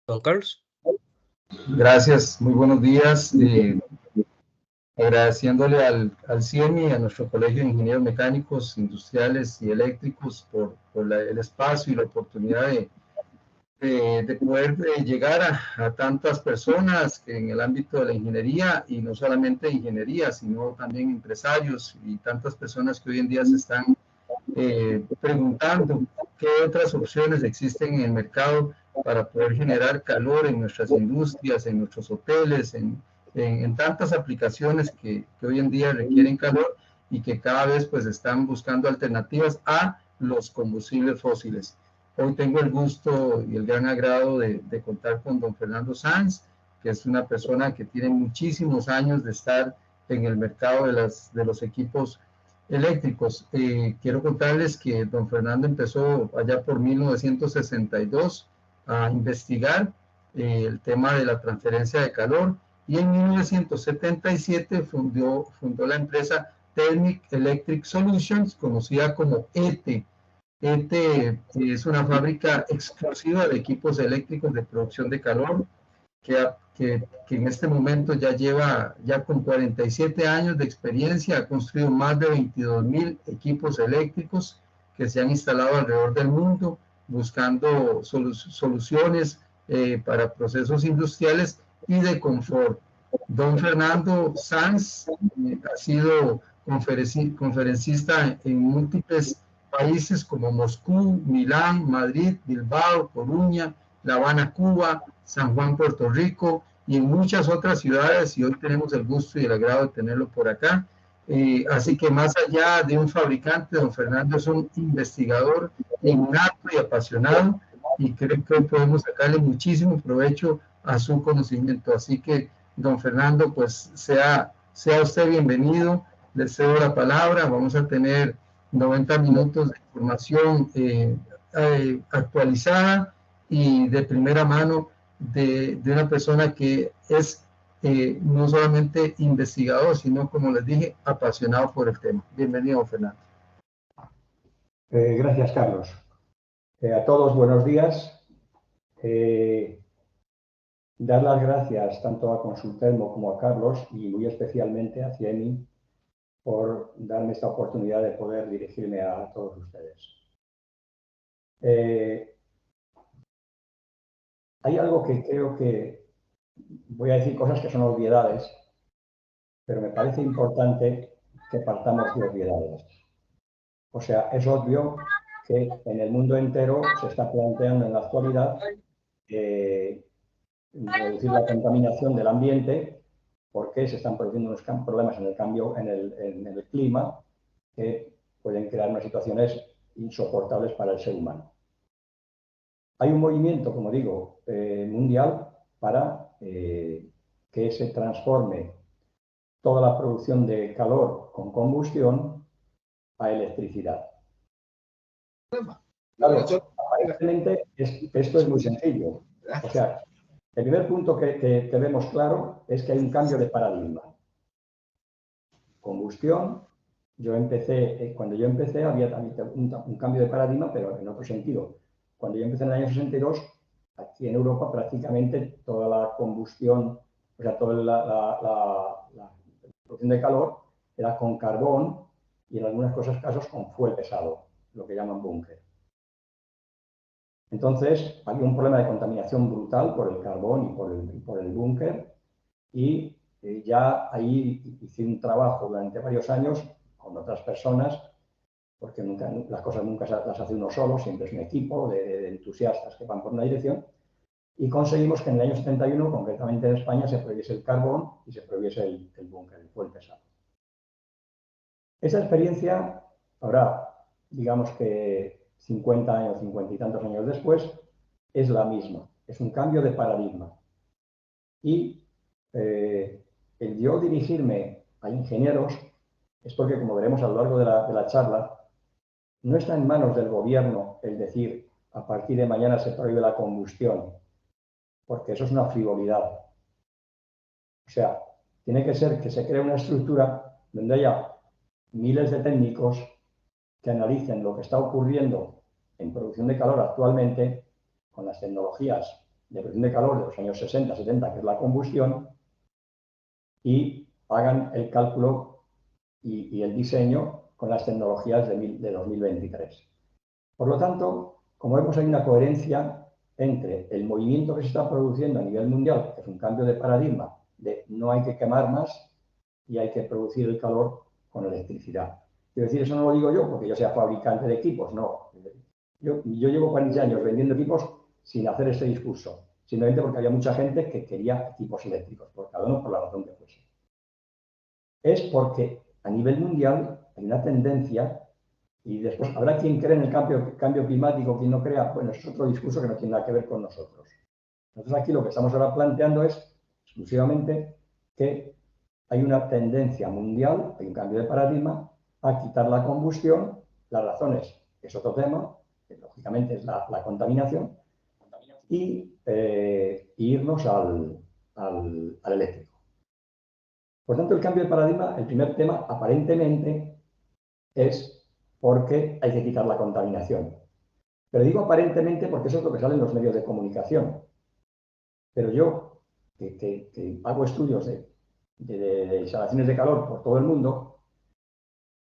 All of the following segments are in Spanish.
Don Carlos. Gracias, muy buenos días. Agradeciéndole al CIEMI, a nuestro Colegio de Ingenieros Mecánicos, Industriales y Eléctricos por el espacio y la oportunidad de poder llegar a tantas personas en el ámbito de la ingeniería, y no solamente ingeniería, sino también empresarios y tantas personas que hoy en día se están preguntando qué otras opciones existen en el mercado para poder generar calor en nuestras industrias, en nuestros hoteles, en tantas aplicaciones que hoy en día requieren calor y que cada vez pues están buscando alternativas a los combustibles fósiles. Hoy tengo el gusto y el gran agrado de contar con don Fernando Sanz, que es una persona que tiene muchísimos años de estar en el mercado de los equipos eléctricos. Quiero contarles que don Fernando empezó allá por 1962 a investigar el tema de la transferencia de calor, y en 1977 fundó la empresa Technic Electric Solutions, conocida como ETE. ETE es una fábrica exclusiva de equipos eléctricos de producción de calor que en este momento ya lleva, ya con 47 años de experiencia, ha construido más de 22,000 equipos eléctricos que se han instalado alrededor del mundo, buscando soluciones para procesos industriales y de confort. Don Fernando Sanz ha sido conferencista en múltiples países como Moscú, Milán, Madrid, Bilbao, Coruña, La Habana, Cuba, San Juan, Puerto Rico, y en muchas otras ciudades, y hoy tenemos el gusto y el agrado de tenerlo por acá. Así que más allá de un fabricante, don Fernando es un investigador innato y apasionado, y creo que podemos sacarle muchísimo provecho a su conocimiento. Así que, don Fernando, pues sea usted bienvenido, le cedo la palabra. Vamos a tener 90 minutos de información actualizada y de primera mano de una persona que es no solamente investigador, sino, como les dije, apasionado por el tema. Bienvenido, Fernando. Gracias, Carlos. A todos, buenos días. Dar las gracias tanto a Consultelmo como a Carlos, y muy especialmente a CIEMI, por darme esta oportunidad de poder dirigirme a todos ustedes. Hay algo que creo que voy a decir cosas que son obviedades, pero me parece importante que partamos de obviedades. O sea, es obvio que en el mundo entero se está planteando en la actualidad reducir la contaminación del ambiente, porque se están produciendo unos problemas en el cambio en el clima que pueden crear unas situaciones insoportables para el ser humano. Hay un movimiento, como digo, mundial para que se transforme toda la producción de calor con combustión a electricidad. Claro, aparentemente esto es muy sencillo. O sea, el primer punto que vemos claro es que hay un cambio de paradigma. Combustión, cuando yo empecé había también un cambio de paradigma, pero en otro sentido. Cuando yo empecé en el año 62, aquí en Europa prácticamente toda la combustión, o sea, toda la producción de calor era con carbón y en algunos casos con fuel pesado, lo que llaman búnker. Entonces, había un problema de contaminación brutal por el carbón y por el búnker, y ya ahí hice un trabajo durante varios años con otras personas, porque las cosas nunca las hace uno solo, siempre es un equipo de entusiastas que van por una dirección, y conseguimos que en el año 71, concretamente en España, se prohibiese el carbón y se prohibiese el búnker, el fuel pesado. Esa experiencia, ahora, digamos que 50 años, 50 y tantos años después, es la misma, es un cambio de paradigma. Y el yo dirigirme a ingenieros es porque, como veremos a lo largo de la charla, no está en manos del gobierno el decir a partir de mañana se prohíbe la combustión, porque eso es una frivolidad. O sea, tiene que ser que se cree una estructura donde haya miles de técnicos que analicen lo que está ocurriendo en producción de calor actualmente con las tecnologías de producción de calor de los años 60, 70, que es la combustión, y hagan el cálculo y el diseño con las tecnologías de 2023. Por lo tanto, como vemos, hay una coherencia entre el movimiento que se está produciendo a nivel mundial, que es un cambio de paradigma, de no hay que quemar más y hay que producir el calor con electricidad. Quiero decir, eso no lo digo yo porque yo sea fabricante de equipos, no. Yo llevo 40 años vendiendo equipos sin hacer este discurso, simplemente porque había mucha gente que quería equipos eléctricos, por cada uno por la razón que fuese. Es porque a nivel mundial hay una tendencia, y después habrá quien cree en el cambio climático, quien no crea, bueno, eso es otro discurso que no tiene nada que ver con nosotros. Nosotros aquí lo que estamos ahora planteando es exclusivamente que hay una tendencia mundial, hay un cambio de paradigma, a quitar la combustión. Las razones es otro tema, que lógicamente es la contaminación, y irnos al eléctrico. Por tanto, el cambio de paradigma, el primer tema, aparentemente, es porque hay que quitar la contaminación. Pero digo aparentemente porque eso es lo que sale en los medios de comunicación. Pero yo, que hago estudios de instalaciones de calor por todo el mundo,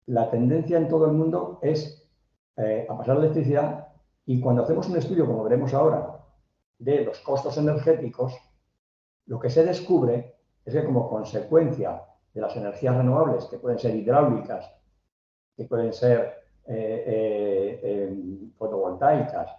la tendencia en todo el mundo es a pasar a la electricidad, y cuando hacemos un estudio, como veremos ahora, de los costos energéticos, lo que se descubre es que como consecuencia de las energías renovables, que pueden ser hidráulicas, que pueden ser fotovoltaicas,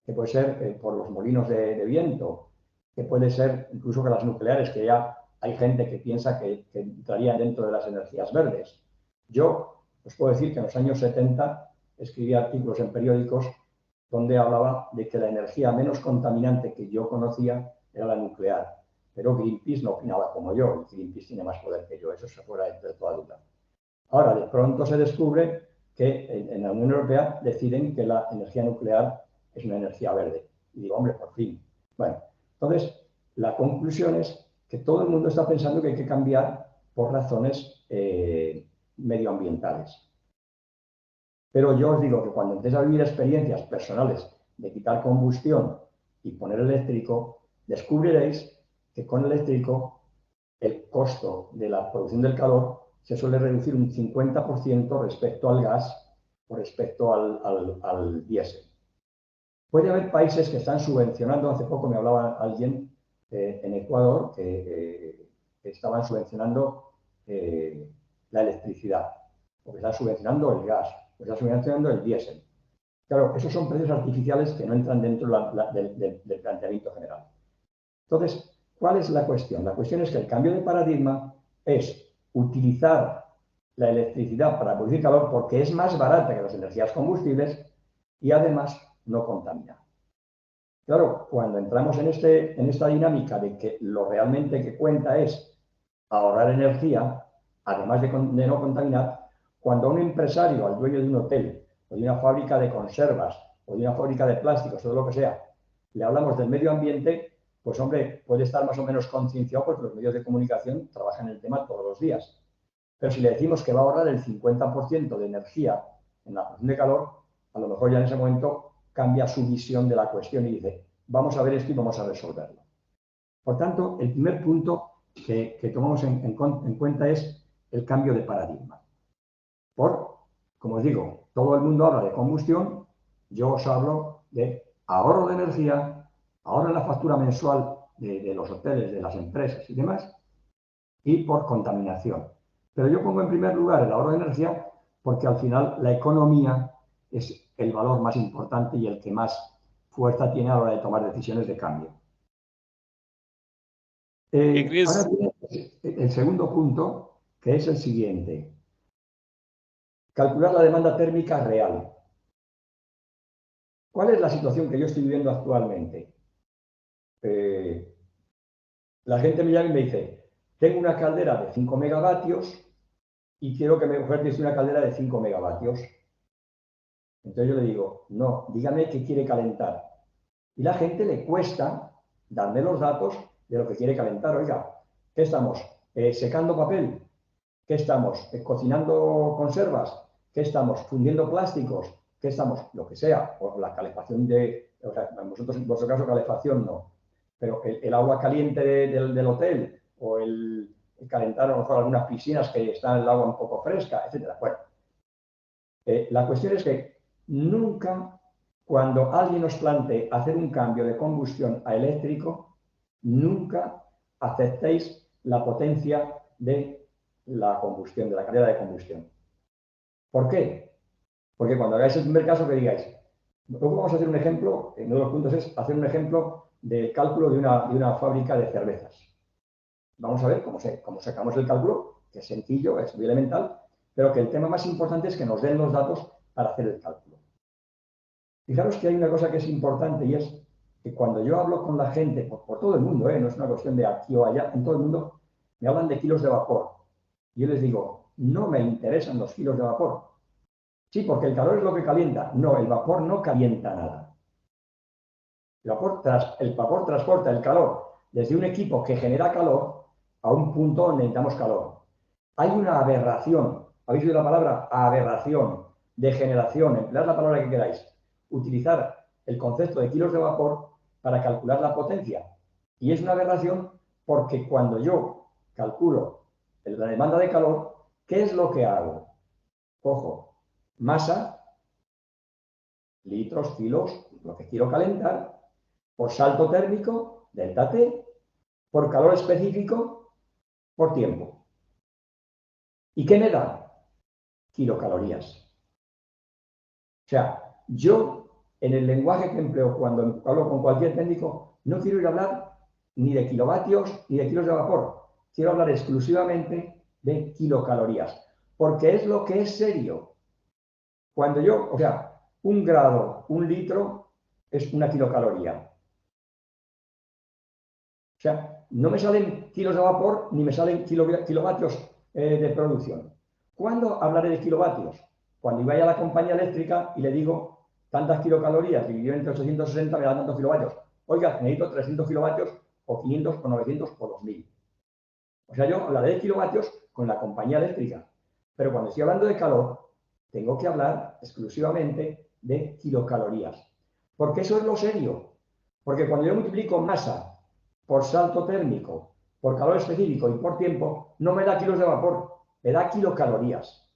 que puede ser por los molinos de viento, que puede ser incluso que las nucleares, que ya hay gente que piensa que entrarían dentro de las energías verdes. Yo os puedo decir que en los años 70 escribí artículos en periódicos donde hablaba de que la energía menos contaminante que yo conocía era la nuclear. Pero Greenpeace no opinaba como yo, y Greenpeace tiene más poder que yo, eso se fuera de toda duda. Ahora, de pronto se descubre que en la Unión Europea deciden que la energía nuclear es una energía verde. Y digo, hombre, por fin. Bueno, entonces, la conclusión es que todo el mundo está pensando que hay que cambiar por razones medioambientales. Pero yo os digo que cuando empecéis a vivir experiencias personales de quitar combustión y poner eléctrico, descubriréis que con eléctrico el costo de la producción del calor se suele reducir un 50% respecto al gas o respecto al diésel. Puede haber países que están subvencionando, hace poco me hablaba alguien en Ecuador que estaban subvencionando la electricidad, o que están subvencionando el gas, o que están subvencionando el diésel. Claro, esos son precios artificiales que no entran dentro del planteamiento general. Entonces, ¿cuál es la cuestión? La cuestión es que el cambio de paradigma es utilizar la electricidad para producir calor porque es más barata que las energías combustibles y además no contamina. Claro, cuando entramos en esta dinámica de que lo realmente que cuenta es ahorrar energía, además de no contaminar, cuando un empresario, al dueño de un hotel o de una fábrica de conservas o de una fábrica de plásticos o de lo que sea, le hablamos del medio ambiente, pues hombre, puede estar más o menos concienciado porque los medios de comunicación trabajan el tema todos los días. Pero si le decimos que va a ahorrar el 50% de energía en la producción de calor, a lo mejor ya en ese momento cambia su visión de la cuestión y dice, vamos a ver esto y vamos a resolverlo. Por tanto, el primer punto que tomamos en cuenta es el cambio de paradigma. Como os digo, todo el mundo habla de combustión, yo os hablo de ahorro de energía, ahorro en la factura mensual de los hoteles, de las empresas y demás, y por contaminación. Pero yo pongo en primer lugar el ahorro de energía porque al final la economía es el valor más importante y el que más fuerza tiene a la hora de tomar decisiones de cambio. Ahora viene el segundo punto, que es el siguiente. Calcular la demanda térmica real. ¿Cuál es la situación que yo estoy viviendo actualmente? La gente me llama y me dice, tengo una caldera de 5 megavatios y quiero que me ofertes una caldera de 5 megavatios. Entonces yo le digo, no, dígame qué quiere calentar. Y la gente le cuesta darme los datos de lo que quiere calentar. Oiga, ¿qué estamos? ¿Secando papel? ¿Qué estamos? ¿Cocinando conservas? ¿Qué estamos? ¿Fundiendo plásticos? ¿Qué estamos? Lo que sea. O la calefacción o sea, vosotros en vuestro caso calefacción no. pero el agua caliente del hotel o el calentar a lo mejor algunas piscinas que están el agua un poco fresca, etcétera. Bueno, la cuestión es que nunca, cuando alguien nos plantee hacer un cambio de combustión a eléctrico, nunca aceptéis la potencia de la combustión, de la calidad de combustión. ¿Por qué? Porque cuando hagáis el primer caso que digáis, luego vamos a hacer un ejemplo, uno de los puntos es hacer un ejemplo del cálculo de una fábrica de cervezas. Vamos a ver cómo sacamos el cálculo, que es sencillo, es muy elemental, pero que el tema más importante es que nos den los datos para hacer el cálculo. Fijaros que hay una cosa que es importante y es que cuando yo hablo con la gente, por todo el mundo, no es una cuestión de aquí o allá, en todo el mundo, me hablan de kilos de vapor. Y yo les digo, no me interesan los kilos de vapor. Sí, porque el calor es lo que calienta. No, el vapor no calienta nada. El vapor transporta el calor desde un equipo que genera calor a un punto donde necesitamos calor. Hay una aberración, habéis oído la palabra aberración, degeneración, emplead la palabra que queráis, utilizar el concepto de kilos de vapor para calcular la potencia. Y es una aberración porque cuando yo calculo la demanda de calor, ¿qué es lo que hago? Cojo masa, litros, kilos, lo que quiero calentar, por salto térmico, delta T, por calor específico, por tiempo. ¿Y qué me da? Kilocalorías. O sea, yo en el lenguaje que empleo cuando hablo con cualquier técnico, no quiero ir a hablar ni de kilovatios ni de kilos de vapor. Quiero hablar exclusivamente de kilocalorías, porque es lo que es serio. Cuando yo, o sea, 1 grado, 1 litro es una kilocaloría. O sea, no me salen kilos de vapor ni me salen kilovatios de producción. ¿Cuándo hablaré de kilovatios? Cuando vaya a la compañía eléctrica y le digo tantas kilocalorías dividido entre 860 me da tantos kilovatios. Oiga, necesito 300 kilovatios o 500 o 900 o 2000. O sea, yo hablaré de kilovatios con la compañía eléctrica. Pero cuando estoy hablando de calor, tengo que hablar exclusivamente de kilocalorías. Porque eso es lo serio. Porque cuando yo multiplico masa por salto térmico, por calor específico y por tiempo, no me da kilos de vapor, me da kilocalorías.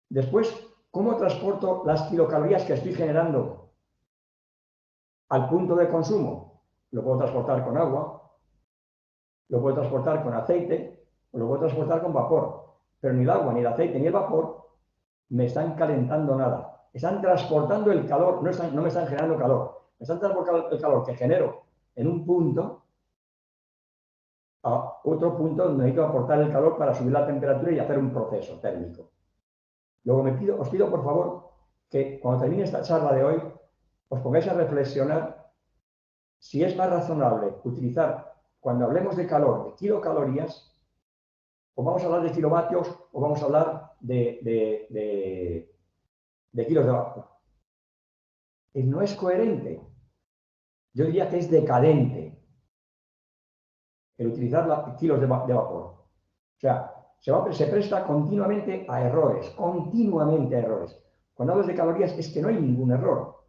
Después, ¿cómo transporto las kilocalorías que estoy generando al punto de consumo? Lo puedo transportar con agua, lo puedo transportar con aceite, o lo puedo transportar con vapor. Pero ni el agua, ni el aceite, ni el vapor me están calentando nada. Están transportando el calor, no me están generando calor. Me están transportando el calor que genero en un punto a otro punto donde necesito aportar el calor para subir la temperatura y hacer un proceso térmico. Luego os pido por favor que cuando termine esta charla de hoy os pongáis a reflexionar si es más razonable utilizar, cuando hablemos de calor, de kilocalorías, o vamos a hablar de kilovatios o vamos a hablar de kilos de vapor. No es coherente. Yo diría que es decadente el utilizar kilos de vapor. O sea, se presta continuamente a errores, continuamente a errores. Cuando hablas de calorías es que no hay ningún error.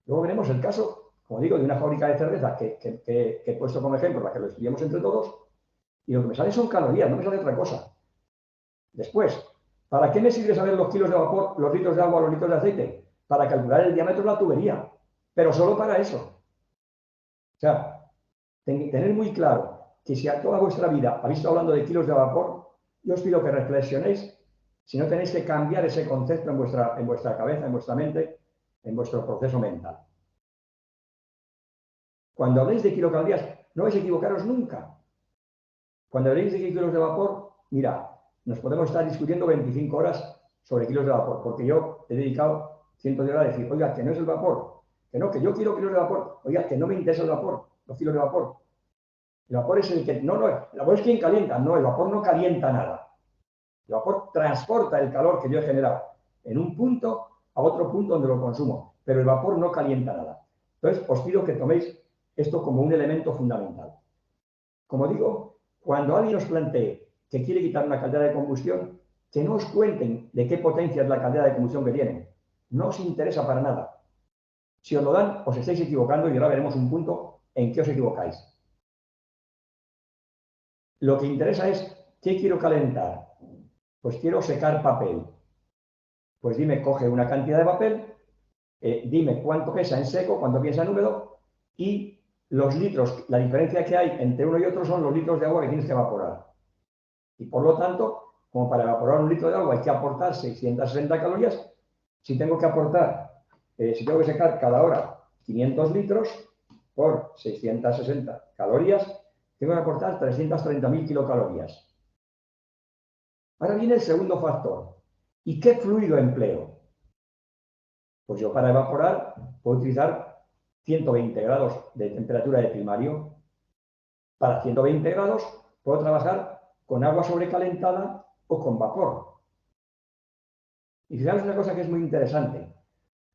Luego veremos el caso, como digo, de una fábrica de cerveza que he puesto como ejemplo para que lo estudiemos entre todos, y lo que me sale son calorías, no me sale otra cosa. Después, ¿para qué me sirve saber los kilos de vapor, los litros de agua, los litros de aceite? Para calcular el diámetro de la tubería, pero solo para eso. O sea, tener muy claro que si a toda vuestra vida habéis estado hablando de kilos de vapor, yo os pido que reflexionéis si no tenéis que cambiar ese concepto en vuestra cabeza, en vuestra mente, en vuestro proceso mental. Cuando habléis de kilocalorías, no vais a equivocaros nunca. Cuando habléis de kilos de vapor, mira, nos podemos estar discutiendo 25 horas sobre kilos de vapor, porque yo he dedicado cientos de horas a decir, oiga, que no es el vapor, que no, que yo quiero kilos de vapor, oiga, que no me interesa el vapor, los kilos de vapor. El vapor es el que, el vapor es quien calienta, no, el vapor no calienta nada. El vapor transporta el calor que yo he generado en un punto a otro punto donde lo consumo, pero el vapor no calienta nada. Entonces, os pido que toméis esto como un elemento fundamental. Como digo, cuando alguien os plantee que quiere quitar una caldera de combustión, que no os cuenten de qué potencia es la caldera de combustión que tienen. No os interesa para nada. Si os lo dan, os estáis equivocando y ahora veremos un punto en que os equivocáis. Lo que interesa es, ¿qué quiero calentar? Pues quiero secar papel. Pues dime, coge una cantidad de papel, dime cuánto pesa en seco, cuánto pesa en húmedo, y los litros, la diferencia que hay entre uno y otro son los litros de agua que tienes que evaporar. Y por lo tanto, como para evaporar un litro de agua hay que aportar 660 calorías, si tengo que aportar, si tengo que secar cada hora 500 litros por 660 calorías, tengo que aportar 330.000 kilocalorías. Ahora viene el segundo factor. ¿Y qué fluido empleo? Pues yo para evaporar puedo utilizar 120 grados de temperatura de primario. Para 120 grados puedo trabajar con agua sobrecalentada o con vapor. Y fijaros una cosa que es muy interesante.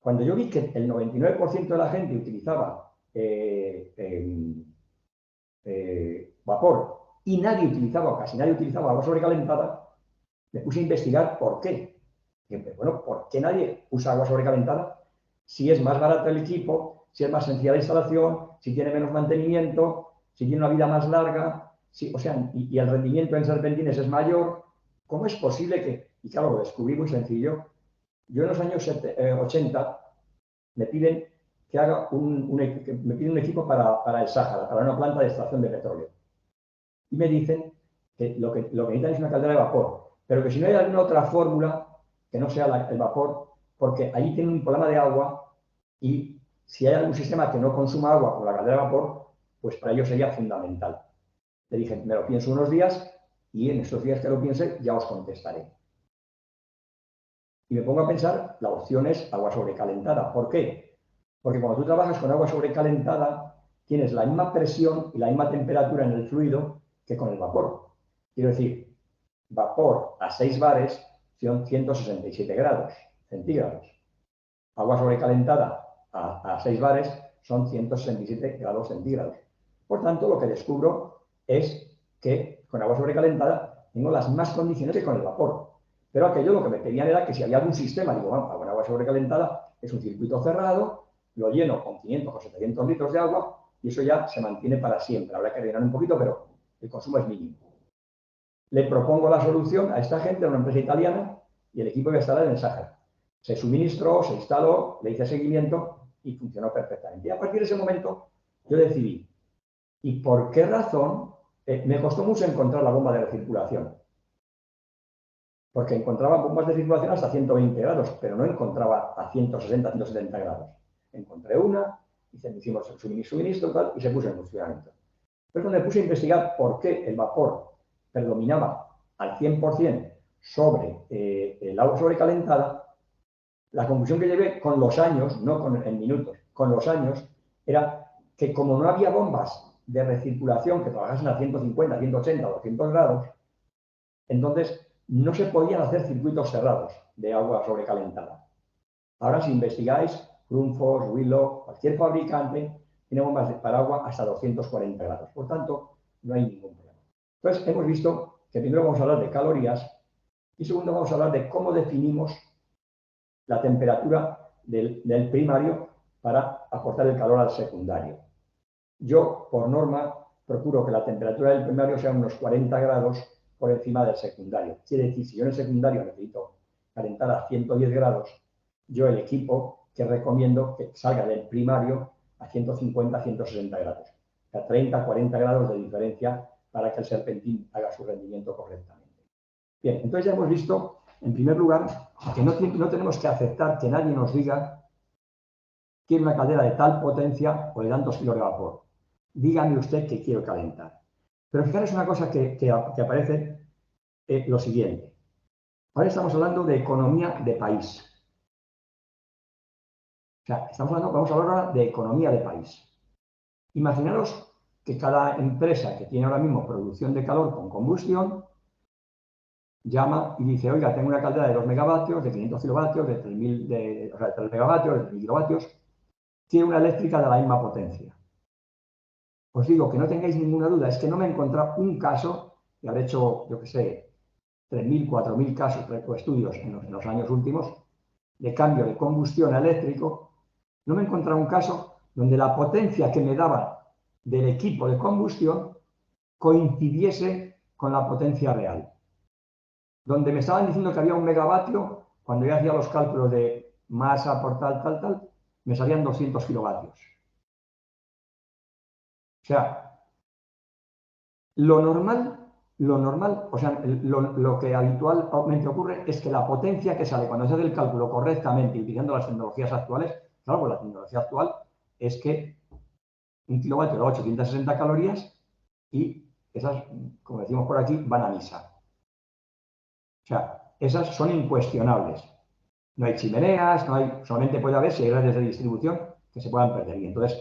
Cuando yo vi que el 99% de la gente utilizaba vapor y nadie utilizaba, casi nadie utilizaba agua sobrecalentada, me puse a investigar por qué. Bueno, ¿por qué nadie usa agua sobrecalentada? Si es más barato el equipo, si es más sencilla la instalación, si tiene menos mantenimiento, si tiene una vida más larga, si, o sea, y el rendimiento en serpentines es mayor. ¿Cómo es posible que, y claro, lo descubrí muy sencillo, yo en los años 80 me piden que haga me piden un equipo para el Sáhara, para una planta de extracción de petróleo. Y me dicen que lo que necesitan es una caldera de vapor, pero que si no hay alguna otra fórmula que no sea el vapor, porque allí tienen un problema de agua y si hay algún sistema que no consuma agua con la caldera de vapor, pues para ello sería fundamental. Le dije, me lo pienso unos días y en estos días que lo piense ya os contestaré. Y me pongo a pensar, la opción es agua sobrecalentada. ¿Por qué? Porque cuando tú trabajas con agua sobrecalentada, tienes la misma presión y la misma temperatura en el fluido que con el vapor. Quiero decir, vapor a 6 bares son 167 grados centígrados. Agua sobrecalentada a 6 bares son 167 grados centígrados. Por tanto, lo que descubro es que con agua sobrecalentada tengo las mismas condiciones que con el vapor. Pero aquello lo que me pedían era que si había algún sistema, digo, bueno, con agua sobrecalentada es un circuito cerrado, lo lleno con 500 o 700 litros de agua y eso ya se mantiene para siempre. Habrá que rellenar un poquito, pero el consumo es mínimo. Le propongo la solución a esta gente, a una empresa italiana, y el equipo iba a instalar en el Sáhara. Se suministró, se instaló, le hice seguimiento y funcionó perfectamente. Y a partir de ese momento yo decidí, ¿y por qué razón? Me costó mucho encontrar la bomba de recirculación. Porque encontraba bombas de circulación hasta 120 grados, pero no encontraba a 160, 170 grados. Encontré una, hicimos el suministro tal, y se puso en funcionamiento. Pero cuando me puse a investigar por qué el vapor predominaba al 100% sobre el agua sobrecalentada, la conclusión que llevé con los años, no en minutos, con los años, era que como no había bombas de recirculación que trabajasen a 150, 180 o 200 grados, entonces no se podían hacer circuitos cerrados de agua sobrecalentada. Ahora, si investigáis, Grundfos, Willow, cualquier fabricante tiene bombas para agua hasta 240 grados. Por tanto, no hay ningún problema. Entonces, hemos visto que primero vamos a hablar de calorías y segundo vamos a hablar de cómo definimos la temperatura del primario para aportar el calor al secundario. Yo, por norma, procuro que la temperatura del primario sea unos 40 grados por encima del secundario. Quiere decir, si yo en el secundario necesito calentar a 110 grados, yo el equipo que recomiendo que salga del primario a 150, 160 grados. O sea, 30, 40 grados de diferencia para que el serpentín haga su rendimiento correctamente. Bien, entonces ya hemos visto, en primer lugar, que no tenemos que aceptar que nadie nos diga quiere una caldera de tal potencia o de tantos kilos de vapor. Dígame usted que quiero calentar. Pero fijaros una cosa que aparece, lo siguiente. Ahora estamos hablando de economía de país. O sea, vamos a hablar ahora de economía de país. Imaginaros que cada empresa que tiene ahora mismo producción de calor con combustión llama y dice, oiga, tengo una caldera de 2 megavatios, de 500 kilovatios, de 3 megavatios, de 3.000 kilovatios, tiene una eléctrica de la misma potencia. Os digo que no tengáis ninguna duda, es que no me he encontrado un caso, y habré hecho, yo qué sé, 3.000, 4.000 casos o estudios en los años últimos, de cambio de combustión a eléctrico, no me he encontrado un caso donde la potencia que me daba del equipo de combustión coincidiese con la potencia real. Donde me estaban diciendo que había 1 megavatio, cuando yo hacía los cálculos de masa por tal, me salían 200 kilovatios. O sea, lo normal, o sea, lo que habitualmente ocurre es que la potencia que sale cuando se hace el cálculo correctamente y utilizando las tecnologías actuales, claro, pues la tecnología actual es que 1 kilovatio da 860 calorías y esas, como decimos por aquí, van a misa. O sea, esas son incuestionables. No hay chimeneas, solamente puede haber si hay redes de distribución que se puedan perder. Y entonces,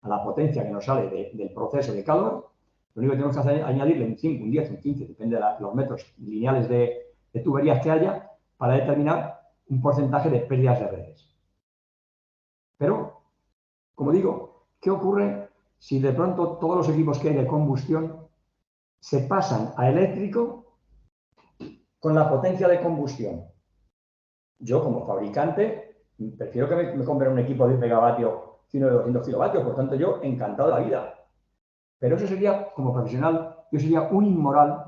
a la potencia que nos sale del proceso de calor, lo único que tenemos que hacer es añadirle un 5, un 10, un 15, depende de los metros lineales de tuberías que haya, para determinar un porcentaje de pérdidas de redes. Pero, como digo, ¿qué ocurre si de pronto todos los equipos que hay de combustión se pasan a eléctrico con la potencia de combustión? Yo, como fabricante, prefiero que me compre un equipo de 1 megavatio sino de 200 kilovatios, por tanto, yo encantado de la vida. Pero eso sería, como profesional, yo sería un inmoral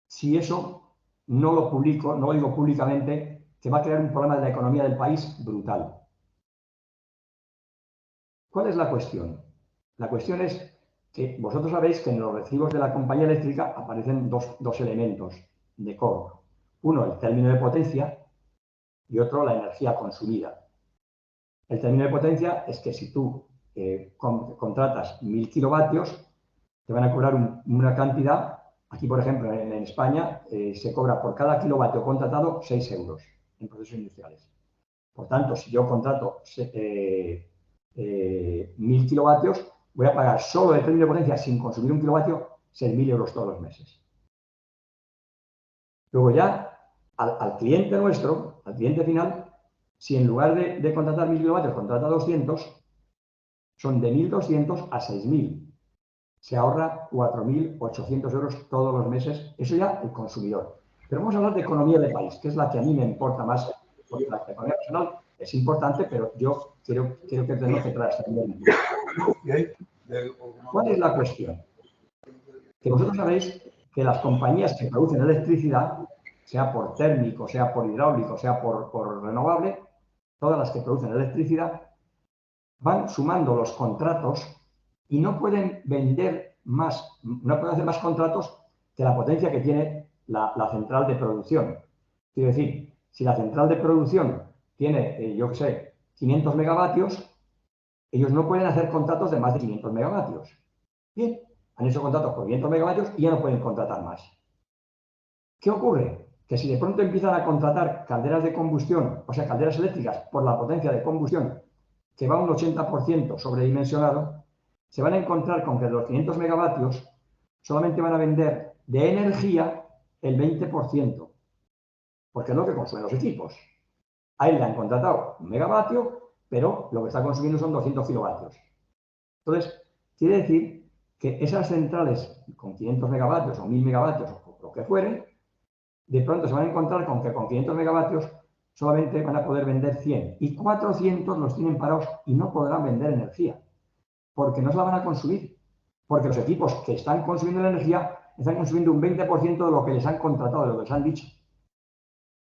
si eso no lo publico, no lo digo públicamente, que va a crear un problema de la economía del país brutal. ¿Cuál es la cuestión? La cuestión es que vosotros sabéis que en los recibos de la compañía eléctrica aparecen dos elementos de cobro. Uno, el término de potencia, y otro, la energía consumida. El término de potencia es que si tú contratas 1000 kilovatios, te van a cobrar una cantidad. Aquí, por ejemplo, en España, se cobra por cada kilovatio contratado 6 euros en procesos industriales. Por tanto, si yo contrato 1000 kilovatios, voy a pagar solo de término de potencia, sin consumir un kilovatio, 6.000 euros todos los meses. Luego ya, al cliente nuestro, al cliente final, si en lugar de contratar 1000 kilovatios, contrata 200, son de 1.200 a 6.000. Se ahorra 4.800 euros todos los meses. Eso ya el consumidor. Pero vamos a hablar de economía de país, que es la que a mí me importa más. Porque la economía personal es importante, pero yo quiero que tenemos que trascender. ¿Cuál es la cuestión? Que vosotros sabéis que las compañías que producen electricidad, sea por térmico, sea por hidráulico, sea por renovable, todas las que producen electricidad, van sumando los contratos y no pueden vender más, no pueden hacer más contratos que la potencia que tiene la central de producción. Quiero decir, si la central de producción tiene, yo qué sé, 500 megavatios, ellos no pueden hacer contratos de más de 500 megavatios. Bien, han hecho contratos por 500 megavatios y ya no pueden contratar más. ¿Qué ocurre? Que si de pronto empiezan a contratar calderas de combustión, o sea, calderas eléctricas por la potencia de combustión, que va un 80% sobredimensionado, se van a encontrar con que de los 500 megavatios solamente van a vender de energía el 20%, porque es lo que consumen los equipos. A él le han contratado 1 megavatio, pero lo que está consumiendo son 200 kilovatios. Entonces, quiere decir que esas centrales con 500 megavatios o 1000 megavatios o lo que fuere, de pronto se van a encontrar con que con 500 megavatios solamente van a poder vender 100 y 400 los tienen parados y no podrán vender energía, porque no se la van a consumir, porque los equipos que están consumiendo la energía están consumiendo un 20% de lo que les han contratado, de lo que les han dicho.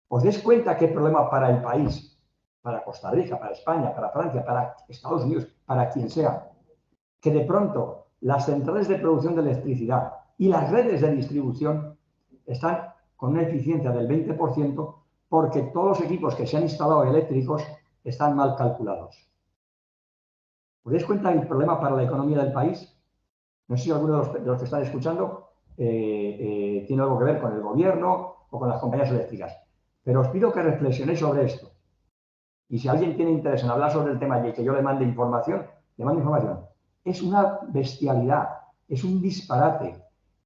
¿Os dais cuenta qué problema para el país, para Costa Rica, para España, para Francia, para Estados Unidos, para quien sea, que de pronto las centrales de producción de electricidad y las redes de distribución están con una eficiencia del 20% porque todos los equipos que se han instalado eléctricos están mal calculados? ¿Os dais cuenta del problema para la economía del país? No sé si alguno de los que están escuchando tiene algo que ver con el gobierno o con las compañías eléctricas. Pero os pido que reflexionéis sobre esto. Y si alguien tiene interés en hablar sobre el tema y que yo le mande información, le mando información. Es una bestialidad, es un disparate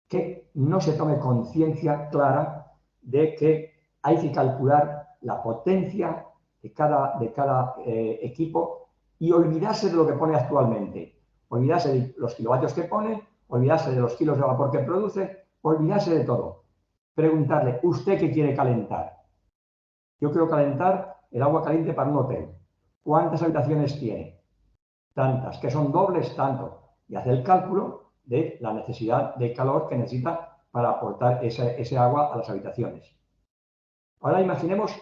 que no se tome conciencia clara de que hay que calcular la potencia de cada equipo y olvidarse de lo que pone actualmente. Olvidarse de los kilovatios que pone, olvidarse de los kilos de vapor que produce, olvidarse de todo. Preguntarle, ¿usted qué quiere calentar? Yo quiero calentar el agua caliente para un hotel. ¿Cuántas habitaciones tiene? Tantas. ¿Que son dobles? Tanto. Y hace el cálculo de la necesidad de calor que necesita para aportar ese agua a las habitaciones. Ahora imaginemos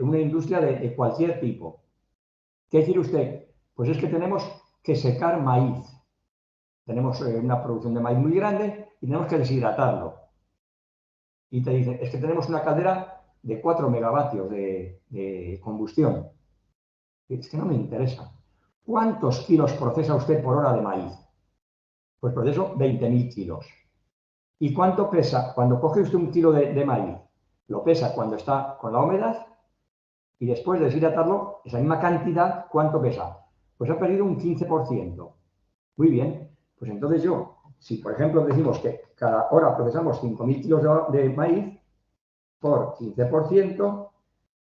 una industria de cualquier tipo. ¿Qué quiere usted? Pues es que tenemos que secar maíz. Tenemos una producción de maíz muy grande y tenemos que deshidratarlo. Y te dicen, es que tenemos una caldera de 4 megavatios de combustión. Es que no me interesa. ¿Cuántos kilos procesa usted por hora de maíz? Pues proceso 20.000 kilos. ¿Y cuánto pesa? Cuando coge usted un kilo de maíz, lo pesa cuando está con la humedad y después de deshidratarlo, esa misma cantidad, ¿cuánto pesa? Pues ha perdido un 15%. Muy bien, pues entonces yo, si por ejemplo decimos que cada hora procesamos 5.000 kilos de maíz, por 15%,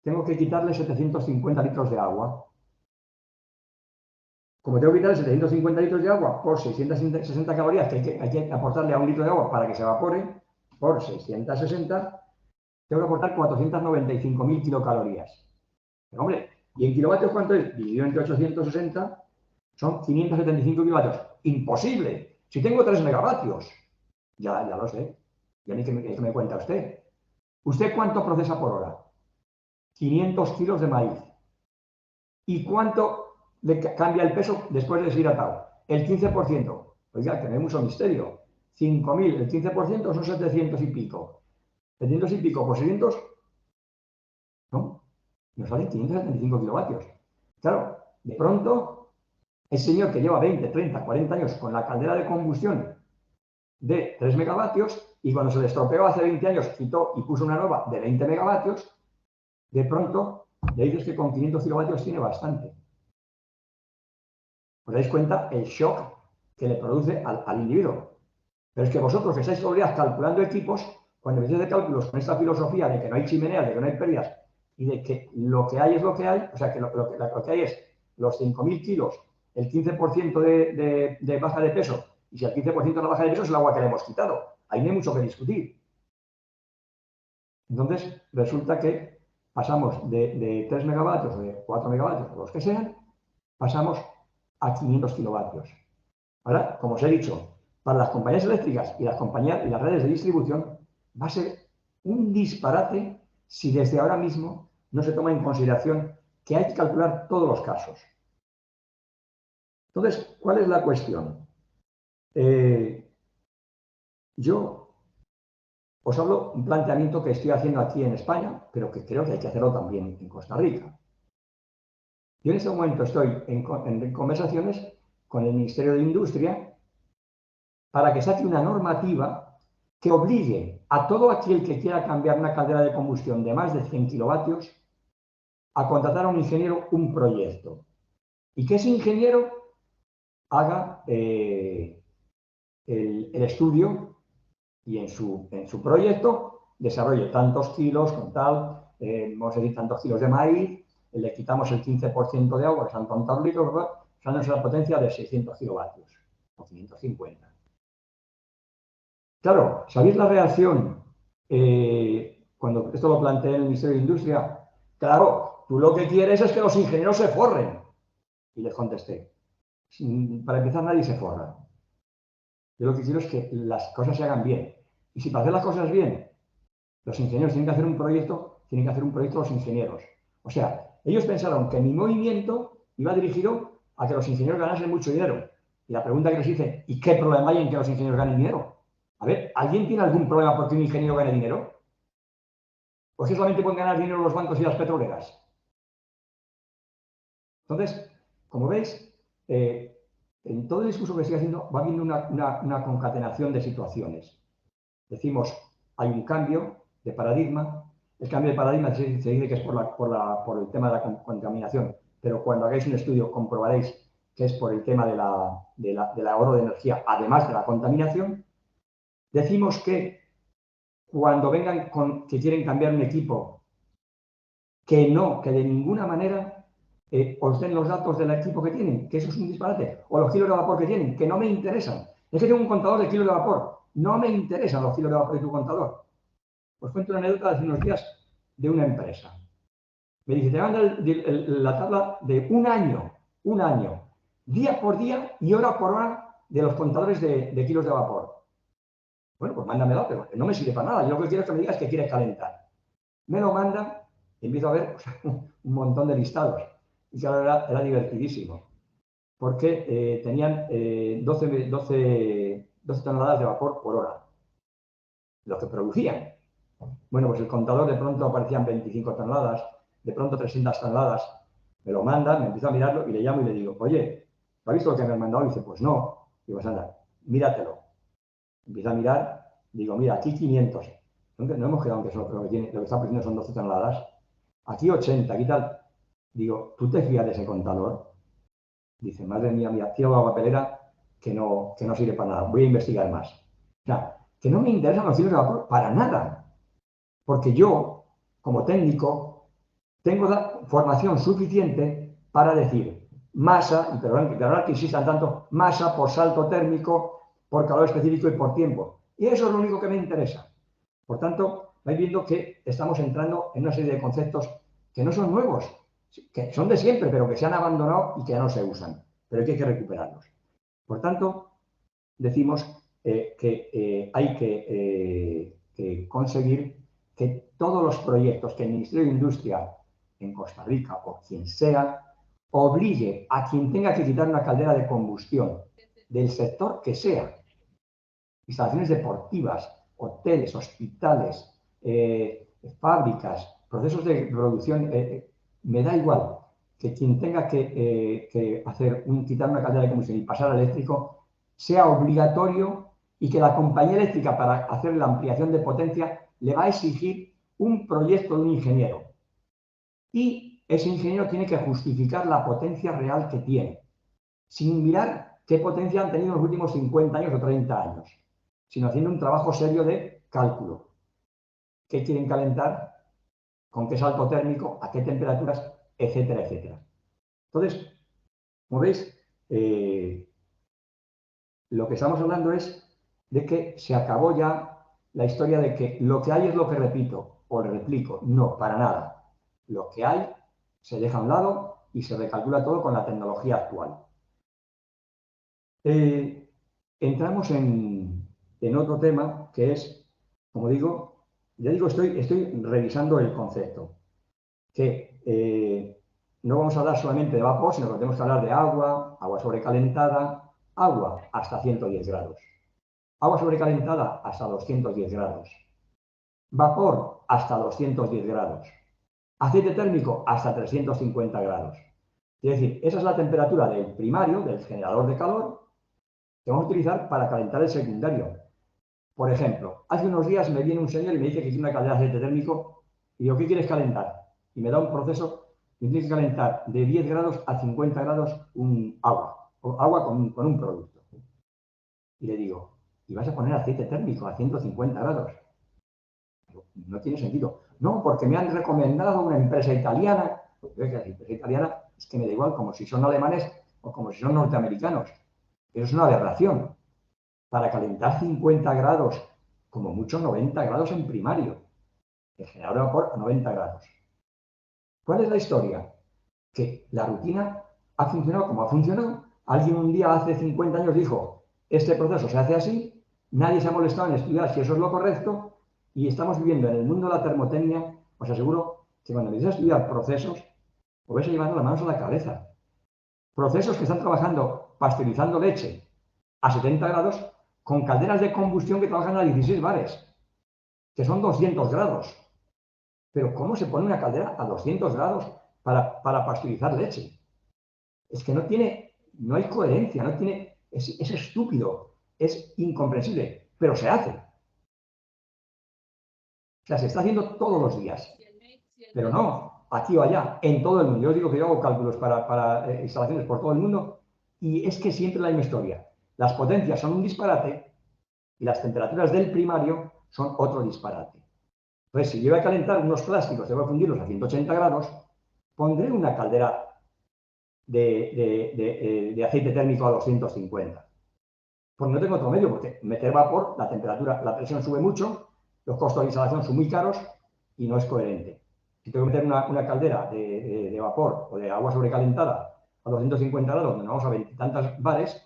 tengo que quitarle 750 litros de agua. Como tengo que quitarle 750 litros de agua por 660 calorías que hay que aportarle a un litro de agua para que se evapore, por 660, tengo que aportar 495.000 kilocalorías. Pero hombre, ¿y en kilovatios cuánto es? Dividido entre 860, son 575 kilovatios. ¡Imposible! Si tengo 3 megavatios. Ya lo sé. ¿Y a mí qué me cuenta usted? ¿Usted cuánto procesa por hora? 500 kilos de maíz. ¿Y cuánto le cambia el peso después de deshidratado? El 15%. Oiga, que no hay mucho misterio. 5.000, el 15% son 700 y pico. 700 y pico por 600, ¿no? Nos salen 575 kilovatios. Claro, de pronto, el señor que lleva 20, 30, 40 años con la caldera de combustión de 3 megavatios y cuando se le estropeó hace 20 años quitó y puso una nueva de 20 megavatios, de pronto le dices que con 500 kilovatios tiene bastante. ¿Os dais cuenta el shock que le produce al individuo? Pero es que vosotros que estáis todos los días calculando equipos, cuando empecéis de cálculos con esta filosofía de que no hay chimeneas, de que no hay pérdidas y de que lo que hay es lo que hay, o sea, que lo que hay es los 5.000 kilos, el 15% de baja de peso, y si el 15% de la baja de peso es el agua que le hemos quitado. Ahí no hay mucho que discutir. Entonces, resulta que pasamos de 3 megavatios o de 4 megavatios, o los que sean, pasamos a 500 kilovatios. Ahora, como os he dicho, para las compañías eléctricas y las compañías y las redes de distribución va a ser un disparate si desde ahora mismo no se toma en consideración que hay que calcular todos los casos. Entonces, ¿cuál es la cuestión? Yo os hablo de un planteamiento que estoy haciendo aquí en España, pero que creo que hay que hacerlo también en Costa Rica. Yo en este momento estoy en conversaciones con el Ministerio de Industria para que saque una normativa que obligue a todo aquel que quiera cambiar una caldera de combustión de más de 100 kilovatios a contratar a un ingeniero un proyecto. Y que ese ingeniero haga el estudio y en su proyecto desarrolle tantos kilos con tal, vamos a decir, tantos kilos de maíz, le quitamos el 15% de agua, que son tantos litros, dándose la potencia de 600 kilovatios o 550. Claro, ¿sabéis la reacción cuando esto lo planteé en el Ministerio de Industria? Claro, tú lo que quieres es que los ingenieros se forren. Y les contesté, para empezar nadie se forra. Yo lo que quiero es que las cosas se hagan bien. Y si para hacer las cosas bien, los ingenieros tienen que hacer un proyecto, tienen que hacer un proyecto los ingenieros. O sea, ellos pensaron que mi movimiento iba dirigido a que los ingenieros ganasen mucho dinero. Y la pregunta que les hice, ¿y qué problema hay en que los ingenieros ganen dinero? A ver, ¿alguien tiene algún problema porque un ingeniero gane dinero? ¿O es que solamente pueden ganar dinero los bancos y las petroleras? Entonces, como veis, en todo el discurso que estoy haciendo va habiendo una concatenación de situaciones. Decimos, hay un cambio de paradigma. El cambio de paradigma se dice que es por el tema de la contaminación, pero cuando hagáis un estudio comprobaréis que es por el tema del ahorro de energía, además de la contaminación. Decimos que cuando vengan que quieren cambiar un equipo, que de ninguna manera os den los datos del equipo que tienen, que eso es un disparate, o los kilos de vapor que tienen, que no me interesan. Es que tengo un contador de kilos de vapor, no me interesan los kilos de vapor de tu contador. Os cuento una anécdota de hace unos días de una empresa. Me dice, te manda la tabla de un año, día por día y hora por hora de los contadores de kilos de vapor. Bueno, pues mándamelo, pero no me sirve para nada. Yo lo que quiero es que me digas que quieres calentar. Me lo manda y empiezo a ver un montón de listados. Y claro, era divertidísimo, porque tenían 12 toneladas de vapor por hora, lo que producían. Bueno, pues el contador de pronto aparecían 25 toneladas, de pronto 300 toneladas. Me lo manda, me empiezo a mirarlo y le llamo y le digo, oye, ¿has visto lo que me han mandado? Y dice, pues no. Digo, pues anda, míratelo. Empiezo a mirar, digo, mira, aquí 500. No hemos quedado en que lo que está produciendo son 12 toneladas. Aquí 80, aquí tal. Digo, ¿tú te fías de ese contador? Dice, madre mía, mira, tiro la papelera que no sirve para nada. Voy a investigar más. O sea, que no me interesan los kilos de vapor para nada. Porque yo, como técnico, tengo la formación suficiente para decir masa, y perdón que insistan tanto, masa por salto térmico, por calor específico y por tiempo. Y eso es lo único que me interesa. Por tanto, vais viendo que estamos entrando en una serie de conceptos que no son nuevos, que son de siempre, pero que se han abandonado y que ya no se usan, pero que hay que recuperarlos. Por tanto, decimos que hay que conseguir que todos los proyectos que el Ministerio de Industria en Costa Rica o quien sea obligue a quien tenga que quitar una caldera de combustión del sector que sea, instalaciones deportivas, hoteles, hospitales, fábricas, procesos de producción, me da igual que quien tenga que quitar una caldera de combustión y pasar al eléctrico sea obligatorio y que la compañía eléctrica para hacer la ampliación de potencia le va a exigir un proyecto de un ingeniero. Y ese ingeniero tiene que justificar la potencia real que tiene, sin mirar qué potencia han tenido en los últimos 50 años o 30 años, sino haciendo un trabajo serio de cálculo. ¿Qué quieren calentar? ¿Con qué salto térmico? ¿A qué temperaturas? Etcétera, etcétera. Entonces, como veis, lo que estamos hablando es de que se acabó ya la historia de que lo que hay es lo que repito o replico. No, para nada. Lo que hay se deja a un lado y se recalcula todo con la tecnología actual. Entramos en otro tema que es, como digo, ya digo, estoy revisando el concepto, que no vamos a hablar solamente de vapor, sino que tenemos que hablar de agua, agua sobrecalentada, agua hasta 110 grados, agua sobrecalentada hasta 210 grados, vapor hasta 210 grados, aceite térmico hasta 350 grados. Es decir, esa es la temperatura del primario, del generador de calor, que vamos a utilizar para calentar el secundario. Por ejemplo, hace unos días me viene un señor y me dice que quiere una caldera de aceite térmico y digo, ¿qué quieres calentar? Y me da un proceso y tienes que calentar de 10 grados a 50 grados un agua, o agua con un producto. Y le digo, ¿y vas a poner aceite térmico a 150 grados? No tiene sentido. No, porque me han recomendado una empresa italiana. La empresa italiana es que me da igual, como si son alemanes o como si son norteamericanos. Eso es una aberración. Para calentar 50 grados, como mucho 90 grados en primario. El generador de vapor a 90 grados. ¿Cuál es la historia? Que la rutina ha funcionado como ha funcionado. Alguien un día hace 50 años dijo, este proceso se hace así, nadie se ha molestado en estudiar si eso es lo correcto y estamos viviendo en el mundo de la termotecnia. Os aseguro que cuando empieces a estudiar procesos, os vais a llevar las manos a la cabeza. Procesos que están trabajando pasteurizando leche a 70 grados con calderas de combustión que trabajan a 16 bares, que son 200 grados. Pero ¿cómo se pone una caldera a 200 grados para pasteurizar leche? Es que no hay coherencia, es estúpido, es incomprensible, pero se hace. O sea, se está haciendo todos los días, pero no aquí o allá, en todo el mundo. Yo os digo que yo hago cálculos para instalaciones por todo el mundo y es que siempre la misma historia. Las potencias son un disparate y las temperaturas del primario son otro disparate. Entonces, si yo voy a calentar unos plásticos, debo fundirlos a 180 grados, pondré una caldera de aceite térmico a 250. Pues no tengo otro medio, porque meter vapor, la temperatura, la presión sube mucho, los costos de instalación son muy caros y no es coherente. Si tengo que meter una caldera de vapor o de agua sobrecalentada a 250 grados, donde vamos a 20 y tantos bares,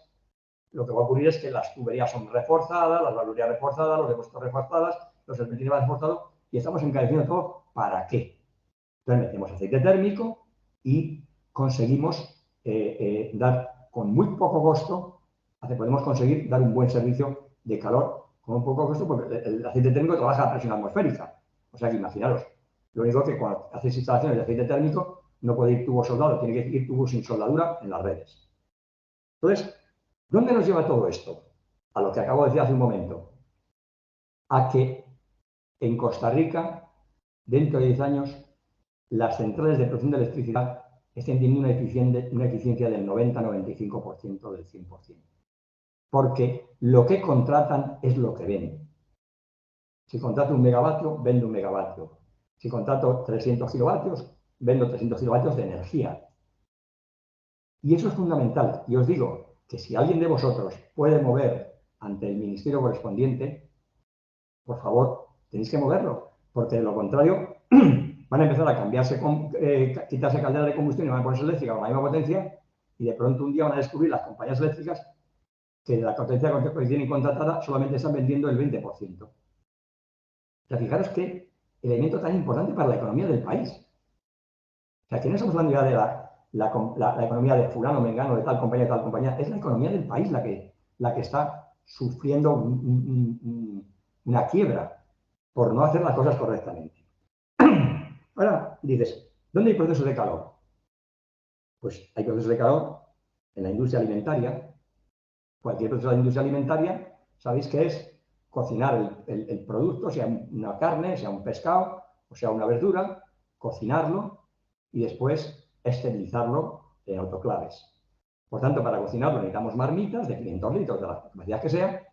lo que va a ocurrir es que las tuberías son reforzadas, las valvulas reforzadas, los depósitos reforzadas, los serpentinos reforzados, y estamos encareciendo todo. ¿Para qué? Entonces metemos aceite térmico y conseguimos dar con muy poco costo, podemos conseguir dar un buen servicio de calor con un poco costo, porque el aceite térmico trabaja a presión atmosférica. O sea que imaginaros, lo único que cuando haces instalaciones de aceite térmico no puede ir tubo soldado, tiene que ir tubo sin soldadura en las redes. Entonces, ¿dónde nos lleva todo esto? A lo que acabo de decir hace un momento. A que en Costa Rica, dentro de 10 años, las centrales de producción de electricidad estén teniendo una eficiencia del 90-95% del 100%. Porque lo que contratan es lo que venden. Si contrato 1 megavatio, vendo 1 megavatio. Si contrato 300 kilovatios, vendo 300 kilovatios de energía. Y eso es fundamental. Y os digo que si alguien de vosotros puede mover ante el ministerio correspondiente, por favor, tenéis que moverlo, porque de lo contrario van a empezar a cambiarse, quitarse calderas de combustión y van a ponerse eléctricas con la misma potencia, y de pronto un día van a descubrir las compañías eléctricas que la potencia que tienen contratada solamente están vendiendo el 20%. O sea, fijaros qué elemento tan importante para la economía del país. O sea, que no estamos hablando ya de la economía de fulano, mengano, de tal compañía, es la economía del país la que está sufriendo una quiebra por no hacer las cosas correctamente. Ahora dices, ¿dónde hay procesos de calor? Pues hay procesos de calor en la industria alimentaria. Cualquier proceso de la industria alimentaria, sabéis que es cocinar el producto, sea una carne, sea un pescado, o sea una verdura, cocinarlo y después esterilizarlo en autoclaves. Por tanto, para cocinarlo necesitamos marmitas de 500 litros, de la capacidad que sea,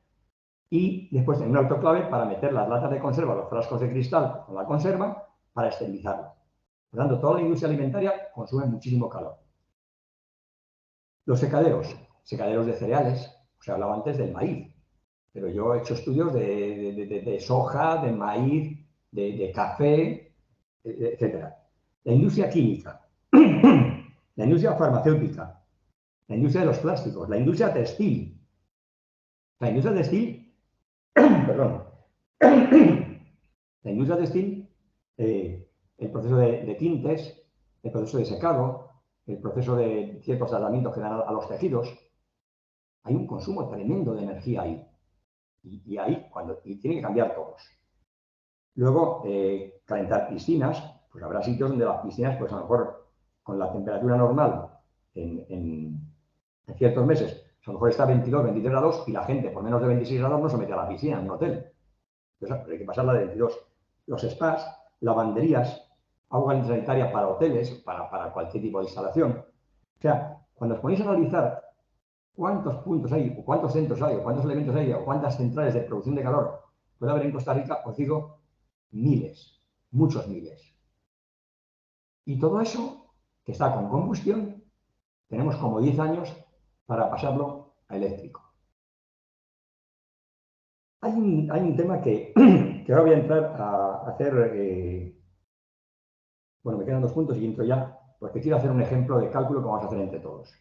y después en un autoclave para meter las latas de conserva, los frascos de cristal con la conserva, para esterilizarlo. Por tanto, toda la industria alimentaria consume muchísimo calor. Los secaderos de cereales, os he hablado antes del maíz, pero yo he hecho estudios de soja, de maíz, de café, etc. La industria química, la industria farmacéutica, la industria de los plásticos, la industria textil. La industria textil, perdón, la industria textil, el proceso de tintes, el proceso de secado, el proceso de ciertos tratamientos que dan a los tejidos, hay un consumo tremendo de energía ahí. Y tiene que cambiar todos. Luego, calentar piscinas, pues habrá sitios donde las piscinas, pues a lo mejor con la temperatura normal en ciertos meses, a lo mejor está 22, 23 grados y la gente por menos de 26 grados no se mete a la piscina en un hotel. Entonces, hay que pasarla de 22. Los spas, lavanderías, agua sanitaria para hoteles, para cualquier tipo de instalación. O sea, cuando os ponéis a analizar cuántos puntos hay, o cuántos centros hay, o cuántos elementos hay, o cuántas centrales de producción de calor puede haber en Costa Rica, os digo, miles, muchos miles. Y todo eso, que está con combustión, tenemos como 10 años para pasarlo a eléctrico. Hay un tema que ahora voy a entrar a hacer, bueno, me quedan 2 puntos y entro ya, porque quiero hacer un ejemplo de cálculo que vamos a hacer entre todos.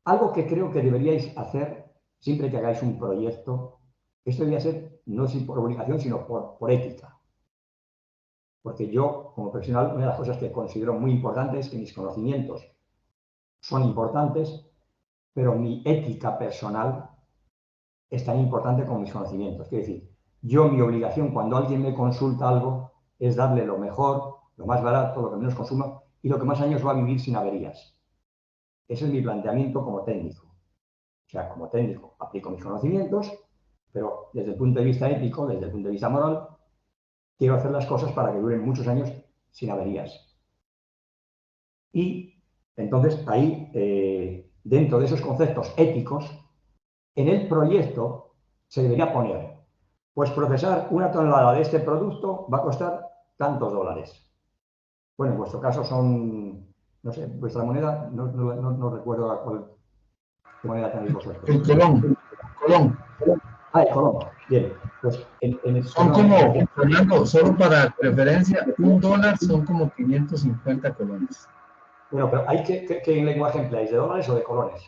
Algo que creo que deberíais hacer siempre que hagáis un proyecto, esto debería ser no por obligación, sino por ética. Porque yo, como profesional, una de las cosas que considero muy importante es que mis conocimientos son importantes, pero mi ética personal es tan importante como mis conocimientos. Quiero decir, mi obligación cuando alguien me consulta algo es darle lo mejor, lo más barato, lo que menos consuma y lo que más años va a vivir sin averías. Ese es mi planteamiento como técnico. O sea, como técnico aplico mis conocimientos, pero desde el punto de vista ético, desde el punto de vista moral, quiero hacer las cosas para que duren muchos años sin averías. Y entonces ahí, dentro de esos conceptos éticos, en el proyecto se debería poner, pues procesar 1 tonelada de este producto va a costar tantos dólares. Bueno, en vuestro caso son, no sé, vuestra moneda, no recuerdo qué moneda tenéis vosotros. El colón. Ah, el colón, bien. Pues son como, Fernando, solo para referencia, $1 son como 550 colones. Bueno, pero hay ¿qué lenguaje empleáis? ¿De dólares o de colones?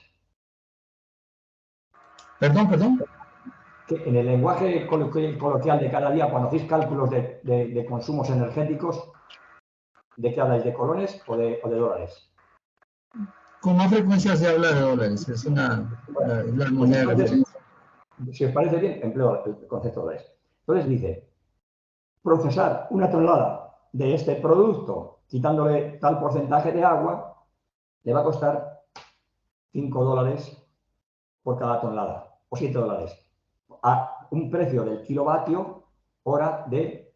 Perdón. Que en el lenguaje coloquial de cada día, cuando hacéis cálculos de consumos energéticos, ¿de qué habláis? ¿De colones o de dólares? Con más frecuencia se habla de dólares, es la moneda de referencia. Si os parece bien, empleo el concepto de dólares. Entonces dice, procesar una tonelada de este producto, quitándole tal porcentaje de agua, le va a costar $5 por cada tonelada, o $7, a un precio del kilovatio hora de,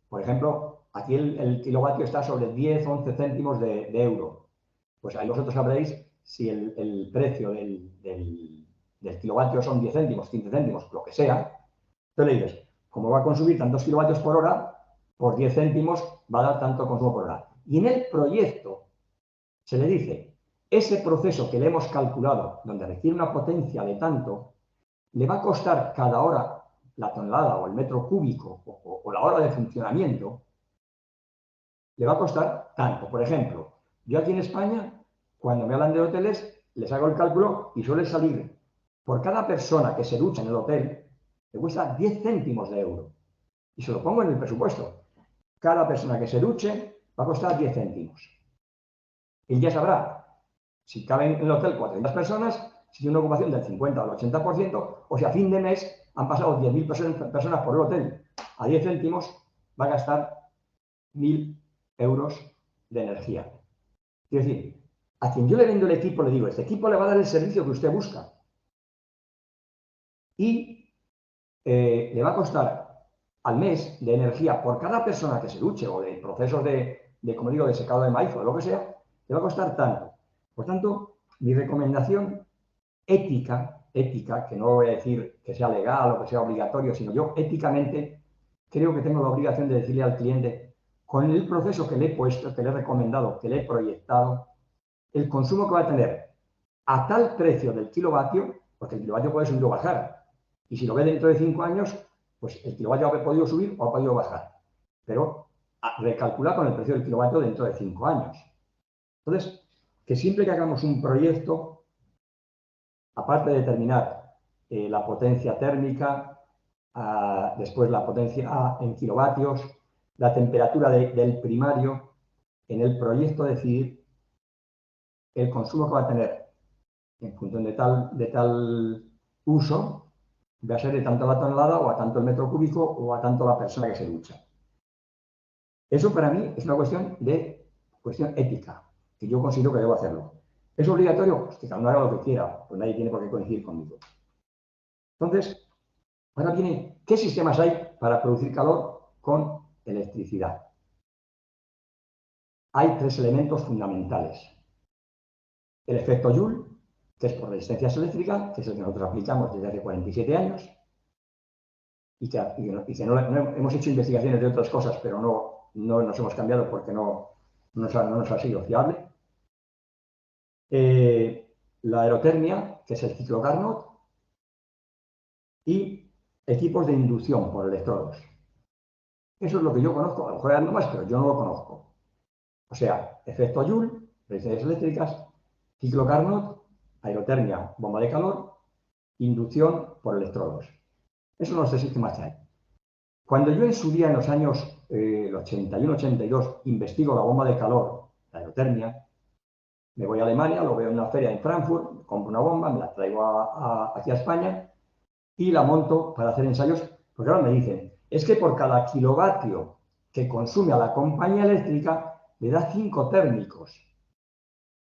por ejemplo, aquí el kilovatio está sobre 10, 11 céntimos de euro. Pues ahí vosotros sabréis si el precio del kilovatio son 10 céntimos, 15 céntimos, lo que sea. Entonces le dices, como va a consumir tantos kilovatios por hora, por 10 céntimos va a dar tanto consumo por hora. Y en el proyecto se le dice, ese proceso que le hemos calculado, donde requiere una potencia de tanto, le va a costar cada hora la tonelada o el metro cúbico o la hora de funcionamiento, le va a costar tanto. Por ejemplo, yo aquí en España, cuando me hablan de hoteles, les hago el cálculo y suele salir por cada persona que se ducha en el hotel, le cuesta 10 céntimos de euro. Y se lo pongo en el presupuesto. Cada persona que se duche va a costar 10 céntimos. Y ya sabrá si caben en el hotel 400 personas, si tiene una ocupación del 50 o del 80%, o si a fin de mes han pasado 10.000 personas por el hotel a 10 céntimos, va a gastar 1.000 euros de energía. Quiero decir, a quien yo le vendo el equipo, le digo, este equipo le va a dar el servicio que usted busca. Y le va a costar al mes de energía por cada persona que se duche o de procesos como digo, de secado de maíz o lo que sea, le va a costar tanto. Por tanto, mi recomendación ética, que no voy a decir que sea legal o que sea obligatorio, sino yo éticamente creo que tengo la obligación de decirle al cliente, con el proceso que le he puesto, que le he recomendado, que le he proyectado, el consumo que va a tener a tal precio del kilovatio, porque el kilovatio puede subir o bajar. Y si lo ve dentro de 5 años, pues el kilovatio ha podido subir o ha podido bajar. Pero recalcular con el precio del kilovatio dentro de 5 años. Entonces, que siempre que hagamos un proyecto, aparte de determinar la potencia térmica, después la potencia en kilovatios, la temperatura del primario, en el proyecto decidir el consumo que va a tener en función de tal uso, va a ser de tanto la tonelada o a tanto el metro cúbico o a tanto la persona que se ducha. Eso para mí es una cuestión ética, que yo considero que debo hacerlo. ¿Es obligatorio? Pues que cada uno haga lo que quiera, pues nadie tiene por qué coincidir conmigo. Entonces, ahora viene, ¿qué sistemas hay para producir calor con electricidad? Hay 3 elementos fundamentales. El efecto Joule, que es por resistencias eléctricas, que es el que nosotros aplicamos desde hace 47 años, y que no hemos hecho investigaciones de otras cosas, pero no nos hemos cambiado porque no nos ha sido fiable. La aerotermia, que es el ciclo Carnot, y equipos de inducción por electrodos. Eso es lo que yo conozco, a lo mejor hay algo más, pero yo no lo conozco. O sea, efecto Joule, resistencias eléctricas, ciclo Carnot, aerotermia, bomba de calor, inducción por electrodos. Esos son los 3 sistemas que hay. Cuando yo en su día, en los años 81-82, investigo la bomba de calor, la aerotermia, me voy a Alemania, lo veo en una feria en Frankfurt, compro una bomba, me la traigo aquí a España y la monto para hacer ensayos, porque ahora me dicen, es que por cada kilovatio que consume a la compañía eléctrica le da 5 térmicos.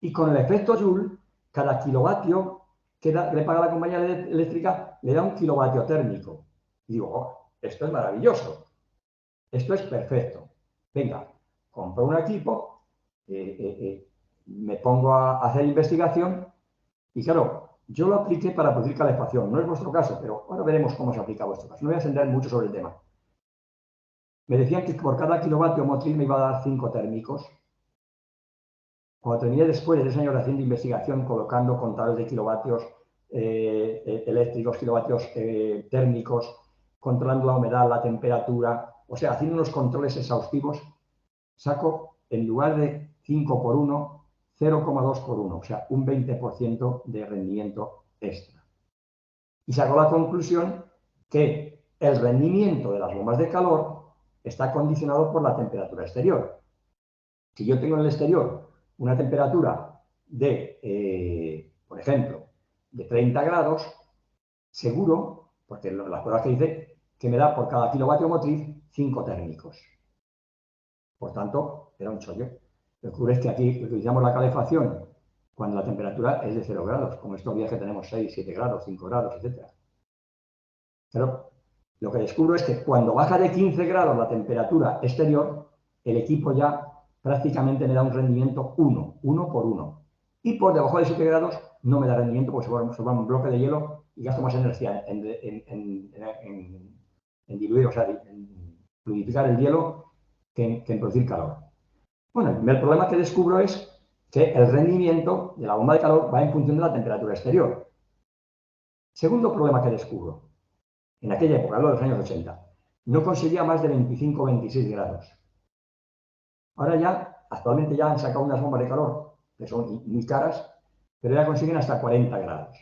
Y con el efecto Joule, cada kilovatio que le paga la compañía eléctrica le da 1 kilovatio térmico. Y digo, oh, esto es maravilloso. Esto es perfecto. Venga, compro un equipo, me pongo a hacer investigación y claro, yo lo apliqué para producir calefacción. No es vuestro caso, pero ahora veremos cómo se aplica a vuestro caso. No voy a extender mucho sobre el tema. Me decían que por cada kilovatio motriz me iba a dar 5 térmicos. Cuando terminé después de 3 años haciendo investigación, colocando contadores de kilovatios, eléctricos, kilovatios térmicos, controlando la humedad, la temperatura, o sea, haciendo unos controles exhaustivos, saco en lugar de 5 por 1, 0,2 por 1, o sea, un 20% de rendimiento extra. Y saco la conclusión que el rendimiento de las bombas de calor está condicionado por la temperatura exterior. Si yo tengo en el exterior una temperatura de, por ejemplo, de 30 grados, seguro, porque las pruebas que hice, que me da por cada kilovatio motriz 5 térmicos. Por tanto, era un chollo. Lo que ocurre es que aquí utilizamos la calefacción cuando la temperatura es de 0 grados, como estos días que tenemos 6, 7 grados, 5 grados, etc. Pero lo que descubro es que cuando baja de 15 grados la temperatura exterior, el equipo ya prácticamente me da un rendimiento 1 por 1. Y por debajo de 7 grados no me da rendimiento porque se forma un bloque de hielo y gasto más energía en diluir, o sea, en fluidificar el hielo que en producir calor. Bueno, el primer problema que descubro es que el rendimiento de la bomba de calor va en función de la temperatura exterior. Segundo problema que descubro. En aquella época, hablo de los años 80, no conseguía más de 25 o 26 grados. Ahora ya, actualmente ya han sacado unas bombas de calor que son muy caras, pero ya consiguen hasta 40 grados.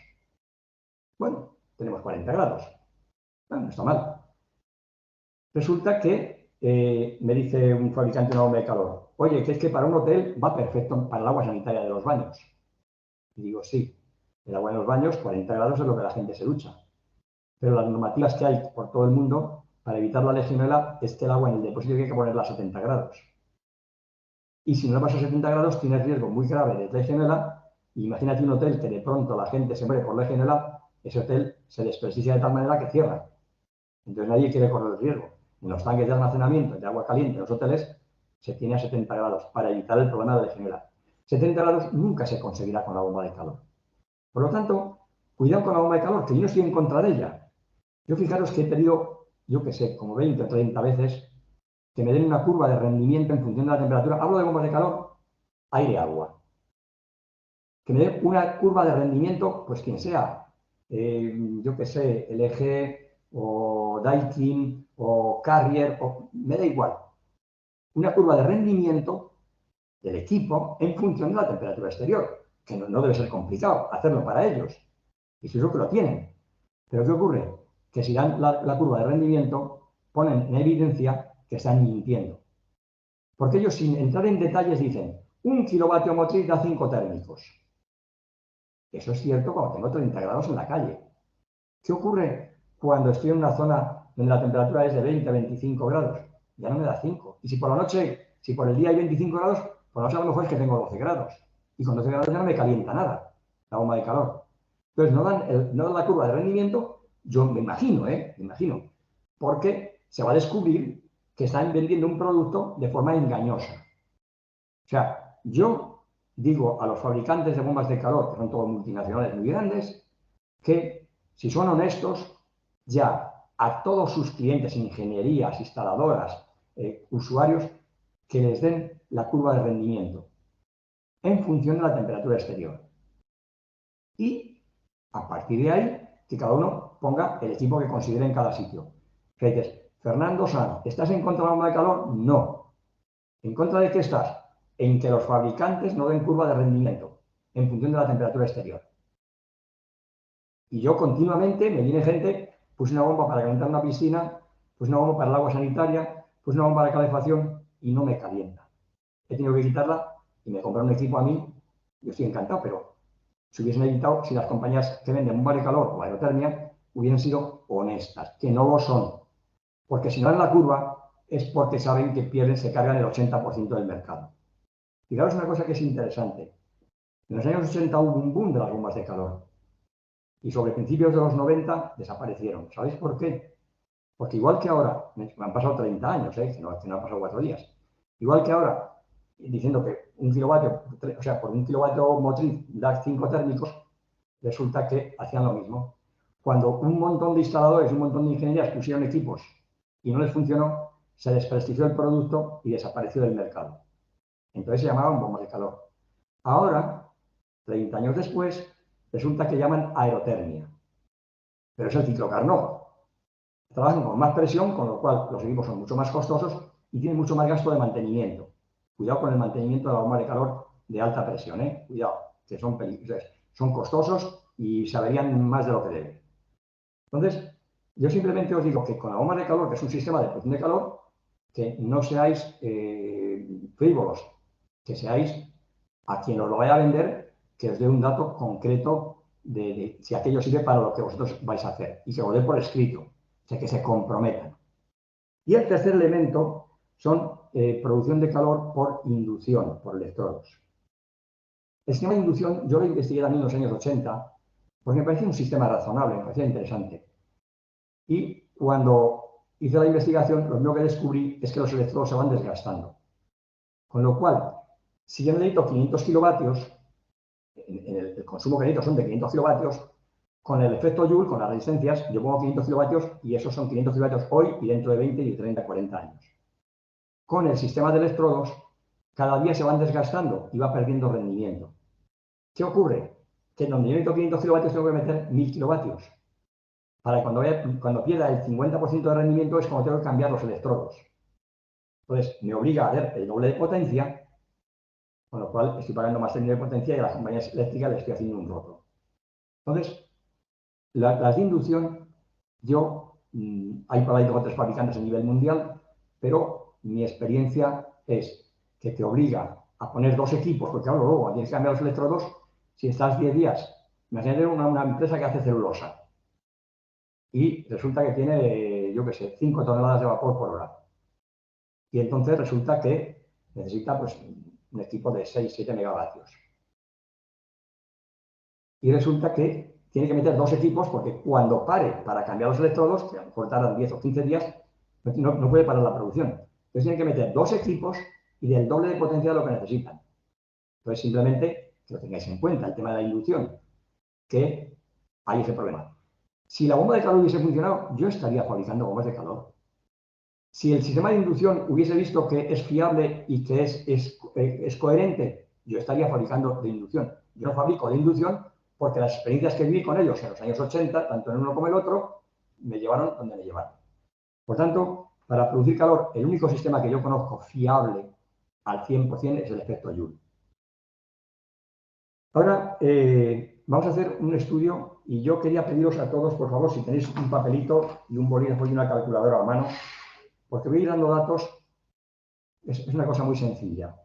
Bueno, tenemos 40 grados. Bueno, no está mal. Resulta que me dice un fabricante de una bomba de calor, oye, que es que para un hotel va perfecto para el agua sanitaria de los baños. Y digo, sí, el agua en los baños, 40 grados es lo que la gente se ducha. Pero las normativas que hay por todo el mundo para evitar la legionela es que el agua en el depósito hay que ponerla a 70 grados. Y si no la vas a 70 grados, tienes riesgo muy grave de legionela. Imagínate un hotel que de pronto la gente se muere por legionela, ese hotel se desprestigia de tal manera que cierra. Entonces nadie quiere correr el riesgo. En los tanques de almacenamiento de agua caliente en los hoteles se tiene a 70 grados para evitar el problema de legionela. 70 grados nunca se conseguirá con la bomba de calor. Por lo tanto, cuidado con la bomba de calor, que yo no estoy en contra de ella. Yo fijaros que he pedido, yo qué sé, como 20 o 30 veces, que me den una curva de rendimiento en función de la temperatura. Hablo de bombas de calor, aire-agua. Que me den una curva de rendimiento, pues quien sea. Yo qué sé, LG o Daikin o Carrier, me da igual. Una curva de rendimiento del equipo en función de la temperatura exterior, que no debe ser complicado hacerlo para ellos. Y seguro que lo tienen. Pero ¿qué ocurre? Que si dan la curva de rendimiento, ponen en evidencia que están mintiendo. Porque ellos, sin entrar en detalles, dicen, 1 kilovatio motriz da 5 térmicos. Eso es cierto cuando tengo 30 grados en la calle. ¿Qué ocurre cuando estoy en una zona donde la temperatura es de 20 a 25 grados? Ya no me da 5. Y si por la noche, si por el día hay 25 grados, por la noche a lo mejor es que tengo 12 grados. Y con 12 grados ya no me calienta nada la bomba de calor. Entonces no dan la curva de rendimiento, yo me imagino, porque se va a descubrir que están vendiendo un producto de forma engañosa. O sea, yo digo a los fabricantes de bombas de calor, que son todos multinacionales muy grandes, que si son honestos, ya a todos sus clientes, ingenierías, instaladoras, usuarios, que les den la curva de rendimiento en función de la temperatura exterior. Y a partir de ahí, que cada uno ponga el equipo que considere en cada sitio. Que dices, Fernando Sanz, ¿estás en contra de la bomba de calor? No. ¿En contra de qué estás? En que los fabricantes no den curva de rendimiento en función de la temperatura exterior. Y yo continuamente me viene gente, puse una bomba para calentar una piscina, puse una bomba para el agua sanitaria, puse una bomba de calefacción y no me calienta. He tenido que quitarla y me compraron un equipo a mí. Yo estoy encantado, pero si hubiesen evitado, si las compañías que venden bombas de calor o aerotermia hubieran sido honestas, que no lo son. Porque si no dan la curva es porque saben que pierden, se cargan el 80% del mercado. Fijaros una cosa que es interesante. En los años 80 hubo un boom de las bombas de calor. Y sobre principios de los 90 desaparecieron. ¿Sabéis por qué? Porque igual que ahora, me han pasado 30 años, que no han pasado 4 días. Igual que ahora, diciendo que un kilovatio, o sea, por un kilovatio motriz da 5 térmicos, resulta que hacían lo mismo. Cuando un montón de instaladores, un montón de ingenierías pusieron equipos y no les funcionó, se desprestigió el producto y desapareció del mercado. Entonces se llamaban bombas de calor. Ahora, 30 años después, resulta que llaman aerotermia, pero es el ciclo Carnot. Trabajan con más presión, con lo cual los equipos son mucho más costosos y tienen mucho más gasto de mantenimiento. Cuidado con el mantenimiento de la bomba de calor de alta presión, ¿eh? Cuidado, que son costosos y se averían más de lo que deben. Entonces, yo simplemente os digo que con la bomba de calor, que es un sistema de producción de calor, que no seáis frívolos, que seáis a quien os lo vaya a vender, que os dé un dato concreto de si aquello sirve para lo que vosotros vais a hacer y que os dé por escrito, o sea, que se comprometan. Y el tercer elemento son producción de calor por inducción, por electrodos. El sistema de inducción yo lo investigué también en los años 80 porque me parecía un sistema razonable, me parecía interesante. Y cuando hice la investigación, lo primero que descubrí es que los electrodos se van desgastando. Con lo cual, si yo necesito 500 kilovatios, el consumo que necesito son de 500 kilovatios, con el efecto Joule, con las resistencias, yo pongo 500 kilovatios y esos son 500 kilovatios hoy y dentro de 20 y 30, 40 años. Con el sistema de electrodos, cada día se van desgastando y va perdiendo rendimiento. ¿Qué ocurre? Que donde yo necesito 500 kilovatios tengo que meter 1000 kilovatios. Para cuando pierda el 50% de rendimiento es cuando tengo que cambiar los electrodos. Entonces, me obliga a dar el doble de potencia, con lo cual estoy pagando más término de potencia y a las compañías eléctricas les estoy haciendo un roto. Entonces, las de inducción, hay por ahí 2 o 3 fabricantes a nivel mundial, pero mi experiencia es que te obliga a poner 2 equipos, porque claro, luego tienes que cambiar los electrodos, si estás 10 días, imagínate una empresa que hace celulosa y resulta que tiene, yo qué sé, 5 toneladas de vapor por hora. Y entonces resulta que necesita pues, un equipo de 6-7 megavatios. Y resulta que tiene que meter 2 equipos porque cuando pare para cambiar los electrodos, que a lo mejor tardan 10 o 15 días, no puede parar la producción. Entonces tiene que meter 2 equipos y del doble de potencia de lo que necesitan. Entonces simplemente que lo tengáis en cuenta, el tema de la inducción, que hay ese problema. Si la bomba de calor hubiese funcionado, yo estaría fabricando bombas de calor. Si el sistema de inducción hubiese visto que es fiable y que es coherente, yo estaría fabricando de inducción. Yo no fabrico de inducción porque las experiencias que viví con ellos en los años 80, tanto en uno como en el otro, me llevaron donde me llevaron. Por tanto, para producir calor, el único sistema que yo conozco fiable al 100% es el efecto Joule. Ahora, vamos a hacer un estudio y yo quería pediros a todos, por favor, si tenéis un papelito y un bolígrafo y una calculadora a mano, porque voy a ir dando datos, es una cosa muy sencilla.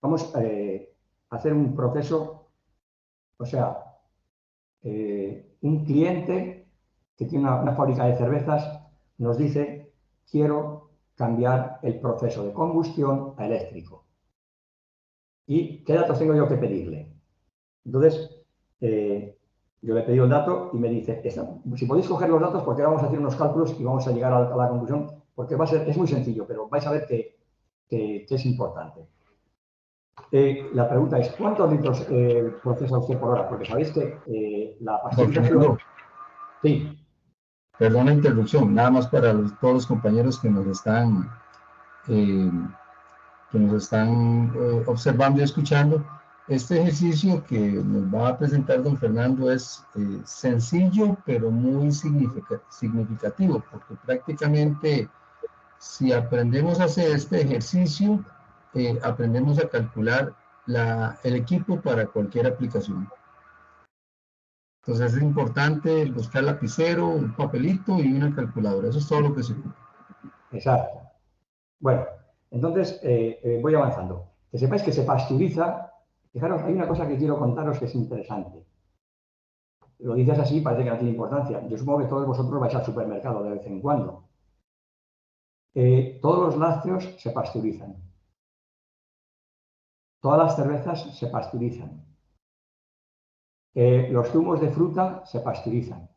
Vamos a hacer un proceso, o sea, un cliente que tiene una fábrica de cervezas nos dice, quiero cambiar el proceso de combustión a eléctrico. ¿Y qué datos tengo yo que pedirle? Entonces, yo le he pedido el dato y me dice, si podéis coger los datos porque vamos a hacer unos cálculos y vamos a llegar a la conclusión, porque es muy sencillo, pero vais a ver que es importante. La pregunta es, ¿cuántos litros procesa usted por hora? Porque sabéis que la pasteurización... Sí. Perdón la interrupción, nada más para todos los compañeros que nos están observando y escuchando. Este ejercicio que nos va a presentar don Fernando es sencillo, pero muy significativo, porque prácticamente si aprendemos a hacer este ejercicio, aprendemos a calcular el equipo para cualquier aplicación. Entonces es importante buscar lapicero, un papelito y una calculadora. Eso es todo lo que se ocupa. Exacto. Bueno, entonces voy avanzando. Que sepáis que se pasteuriza. Fijaros, hay una cosa que quiero contaros que es interesante. Lo dices así, parece que no tiene importancia. Yo supongo que todos vosotros vais al supermercado de vez en cuando. Todos los lácteos se pasteurizan. Todas las cervezas se pasteurizan. Los zumos de fruta se pasteurizan.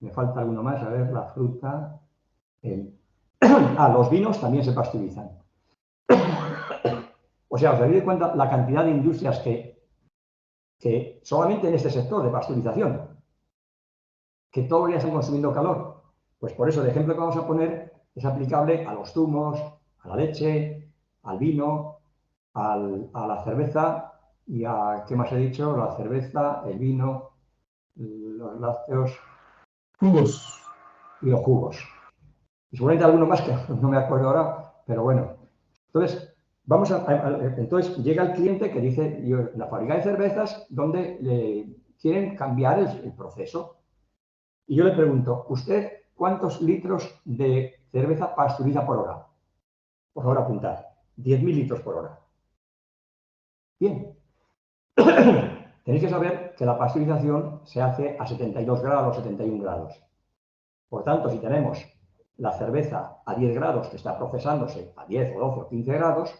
Me falta alguno más, a ver, la fruta. Los vinos también se pasteurizan. O sea, os dais cuenta la cantidad de industrias que solamente en este sector de pasteurización, que todo el día están consumiendo calor. Pues por eso el ejemplo que vamos a poner es aplicable a los zumos, a la leche, al vino, a la cerveza y a, ¿qué más he dicho? La cerveza, el vino, los lácteos Jugos. y los jugos. Y seguramente alguno más que no me acuerdo ahora, pero bueno. Entonces, entonces llega el cliente que dice, yo, la fábrica de cervezas, donde quieren cambiar el proceso. Y yo le pregunto, ¿usted cuántos litros de cerveza pasteuriza por hora? Por favor, apuntar. 10.000 litros por hora. Bien. Tenéis que saber que la pasteurización se hace a 72 grados, 71 grados. Por tanto, si tenemos la cerveza a 10 grados que está procesándose a 10 o 12 o 15 grados,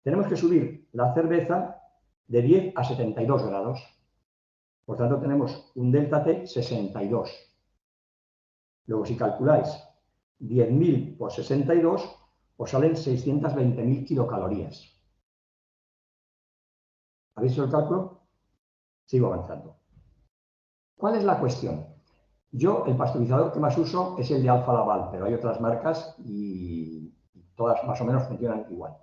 tenemos que subir la cerveza de 10 a 72 grados. Por tanto, tenemos un delta T 62. Luego, si calculáis 10.000 por 62, os salen 620.000 kilocalorías. ¿Habéis hecho el cálculo? Sigo avanzando. ¿Cuál es la cuestión? Yo, el pasteurizador que más uso es el de Alfa Laval, pero hay otras marcas y todas más o menos funcionan igual.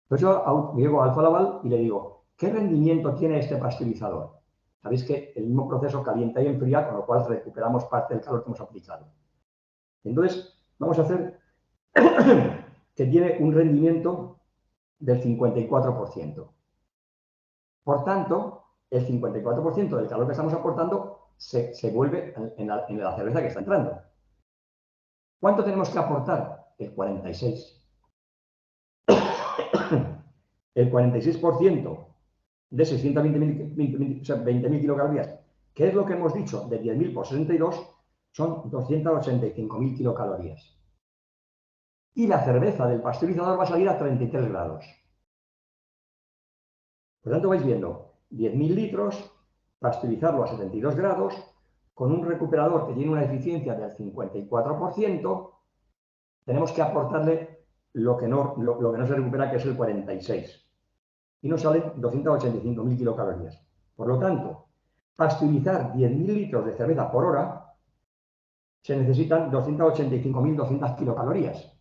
Entonces yo llego a Alfa Laval y le digo, ¿qué rendimiento tiene este pasteurizador? Sabéis que el mismo proceso calienta y enfría, con lo cual recuperamos parte del calor que hemos aplicado. Entonces, vamos a hacer que tiene un rendimiento del 54%. Por tanto, el 54% del calor que estamos aportando se vuelve en la cerveza que está entrando. ¿Cuánto tenemos que aportar? El 46. El 46% de 620.000 kilocalorías, que es lo que hemos dicho, de 10.000 por 62, son 285.000 kilocalorías. Y la cerveza del pasteurizador va a salir a 33 grados. Por tanto, vais viendo 10.000 litros, pasteurizarlo a 72 grados, con un recuperador que tiene una eficiencia del 54%, tenemos que aportarle lo que no se recupera, que es el 46%. Y nos salen 285.000 kilocalorías. Por lo tanto, pasteurizar 10.000 litros de cerveza por hora, se necesitan 285.200 kilocalorías.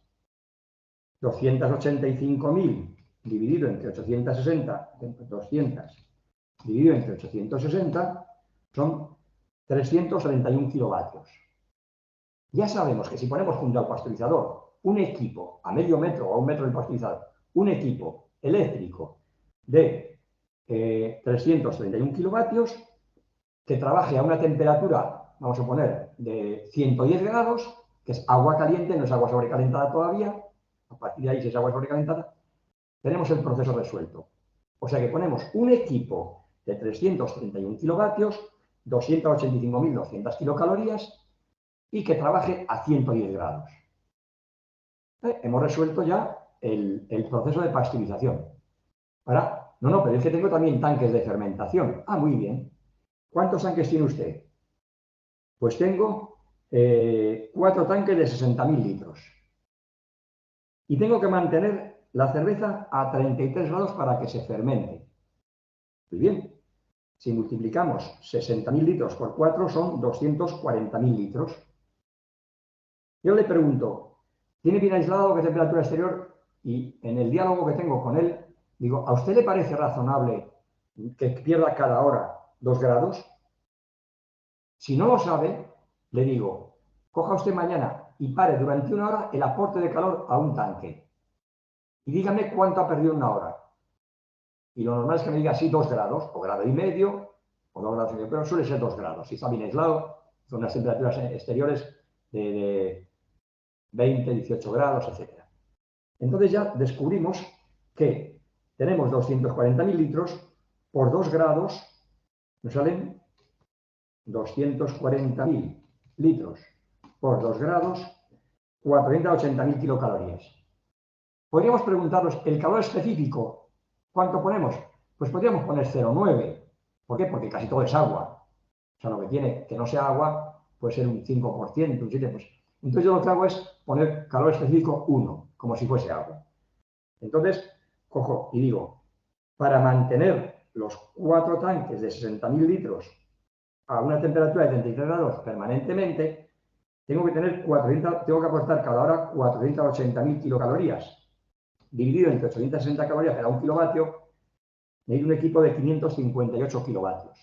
285.000 dividido entre 860, 200 dividido entre 860, son 331 kilovatios. Ya sabemos que si ponemos junto al pasteurizador un equipo a medio metro o a un metro del pasteurizador, un equipo eléctrico de 331 kilovatios, que trabaje a una temperatura, vamos a poner, de 110 grados, que es agua caliente, no es agua sobrecalentada todavía, a partir de ahí, si es agua sobrecalentada, tenemos el proceso resuelto. O sea que ponemos un equipo de 331 kilovatios, 285.200 kilocalorías y que trabaje a 110 grados. Hemos resuelto ya el proceso de pasteurización. Ahora, no, pero es que tengo también tanques de fermentación. Ah, muy bien. ¿Cuántos tanques tiene usted? Pues tengo 4 tanques de 60.000 litros. Y tengo que mantener la cerveza a 33 grados para que se fermente. Muy bien. Si multiplicamos 60.000 litros por 4 son 240.000 litros. Yo le pregunto, ¿tiene bien aislado qué temperatura exterior? Y en el diálogo que tengo con él, digo, ¿a usted le parece razonable que pierda cada hora 2 grados? Si no lo sabe, le digo, coja usted mañana y pare durante una hora el aporte de calor a un tanque. Y dígame cuánto ha perdido en una hora. Y lo normal es que me diga, sí, 2 grados, o grado y medio, o 2 grados y medio, pero suele ser 2 grados. Si está bien aislado, son unas temperaturas exteriores de 20, 18 grados, etc. Entonces ya descubrimos que tenemos 240.000 litros por 2 grados, nos salen 240.000 litros por 2 grados, 480.000 kilocalorías. Podríamos preguntarnos, ¿el calor específico cuánto ponemos? Pues podríamos poner 0,9. ¿Por qué? Porque casi todo es agua. O sea, lo que tiene que no sea agua puede ser un 5%, un 7%. Entonces yo lo que hago es poner calor específico 1, como si fuese agua. Entonces, cojo y digo, para mantener los 4 tanques de 60.000 litros a una temperatura de 33 grados permanentemente, tengo que aportar cada hora 480.000 kilocalorías. Dividido entre 860 calorías per 1 kilovatio, necesito un equipo de 558 kilovatios.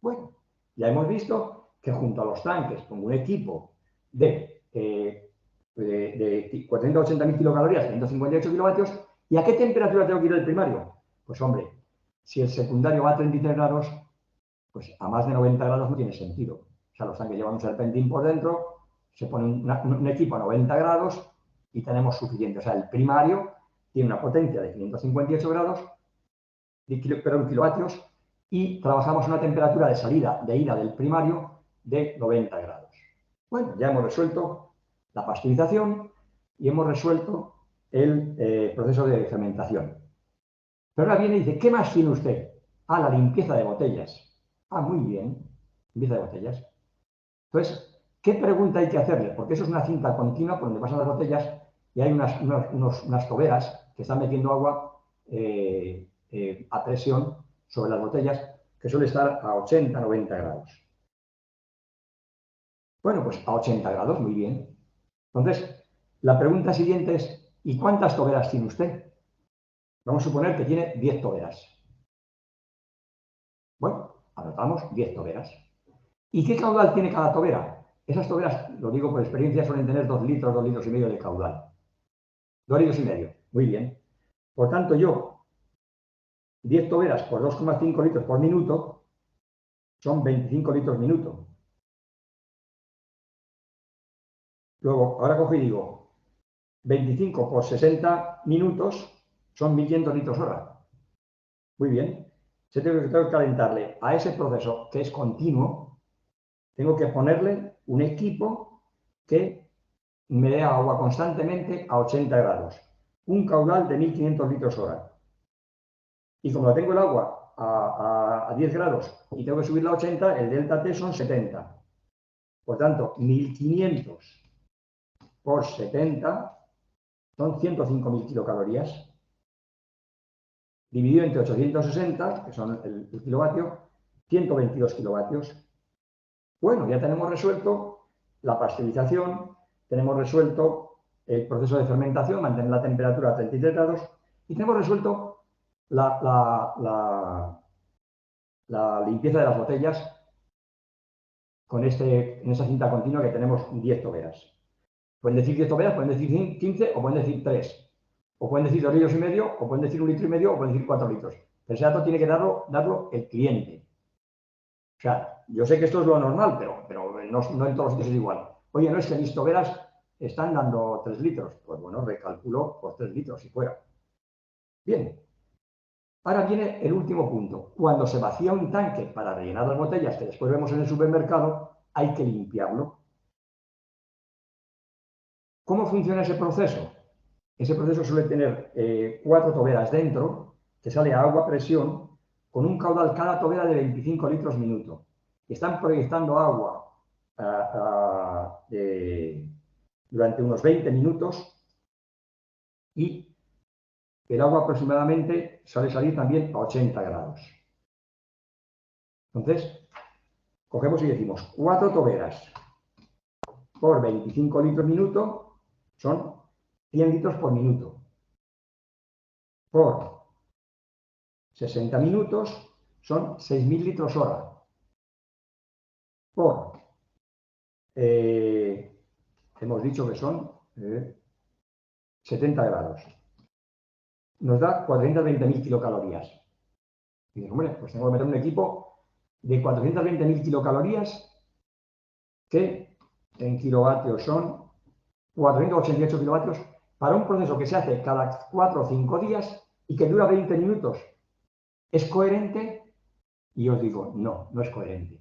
Bueno, ya hemos visto que junto a los tanques pongo un equipo de 480.000 kilocalorías, 558 kilovatios. ¿Y a qué temperatura tengo que ir el primario? Pues hombre, si el secundario va a 33 grados, pues a más de 90 grados no tiene sentido. O sea, los tanques llevan un serpentín por dentro, se pone un equipo a 90 grados y tenemos suficiente. O sea, el primario tiene una potencia de 558 grados, kilovatios, y trabajamos una temperatura de salida, de ida del primario de 90 grados. Bueno, ya hemos resuelto la pasteurización y hemos resuelto el proceso de fermentación. Pero ahora viene y dice, ¿qué más tiene usted? Ah, la limpieza de botellas. Ah, muy bien, limpieza de botellas. Entonces, ¿qué pregunta hay que hacerle? Porque eso es una cinta continua por donde pasan las botellas y hay unas toberas que están metiendo agua a presión sobre las botellas, que suele estar a 80, 90 grados. Bueno, pues a 80 grados, muy bien. Entonces, la pregunta siguiente es, ¿y cuántas toberas tiene usted? Vamos a suponer que tiene 10 toberas. Bueno, anotamos 10 toberas. ¿Y qué caudal tiene cada tobera? Esas toberas, lo digo por experiencia, suelen tener 2 litros, 2 litros y medio de caudal. 2 litros y medio, muy bien. Por tanto, yo, 10 toberas por 2,5 litros por minuto, son 25 litros minuto. Luego, ahora cojo y digo, 25 por 60 minutos son 1.500 litros hora. Muy bien. Tengo que calentarle a ese proceso que es continuo, tengo que ponerle un equipo que me dé agua constantemente a 80 grados. Un caudal de 1.500 litros hora. Y como tengo el agua a 10 grados y tengo que subirla a 80, el delta T son 70. Por tanto, 1.500 por 70 son 105.000 kilocalorías. Dividido entre 860, que son el kilovatio, 122 kilovatios. Bueno, ya tenemos resuelto la pasteurización, tenemos resuelto el proceso de fermentación, mantener la temperatura a 33 grados, y tenemos resuelto la limpieza de las botellas en esa cinta continua que tenemos 10 toberas. Pueden decir 10 toberas, pueden decir 15 o pueden decir 3. O pueden decir 2 litros y medio, o pueden decir 1 litro y medio, o pueden decir 4 litros. Pero ese dato tiene que darlo el cliente. O sea, yo sé que esto es lo normal, pero no en todos los sitios es igual. Oye, no es que mis toberas están dando 3 litros. Pues bueno, recalculo por 3 litros si fuera. Bien. Ahora viene el último punto. Cuando se vacía un tanque para rellenar las botellas que después vemos en el supermercado, hay que limpiarlo. ¿Cómo funciona ese proceso? Ese proceso suele tener 4 toberas dentro, que sale a agua a presión, con un caudal cada tobera de 25 litros minuto. Están proyectando agua durante unos 20 minutos y el agua aproximadamente suele salir también a 80 grados. Entonces, cogemos y decimos 4 toberas por 25 litros minuto son 100 litros por minuto. Por 60 minutos son 6.000 litros hora. Por, hemos dicho que son 70 grados. Nos da 420.000 kilocalorías. Y digo, hombre, pues tengo que meter un equipo de 420.000 kilocalorías que en kilovatios son 488 kilovatios para un proceso que se hace cada 4 o 5 días y que dura 20 minutos. ¿Es coherente? Y os digo, no, no es coherente.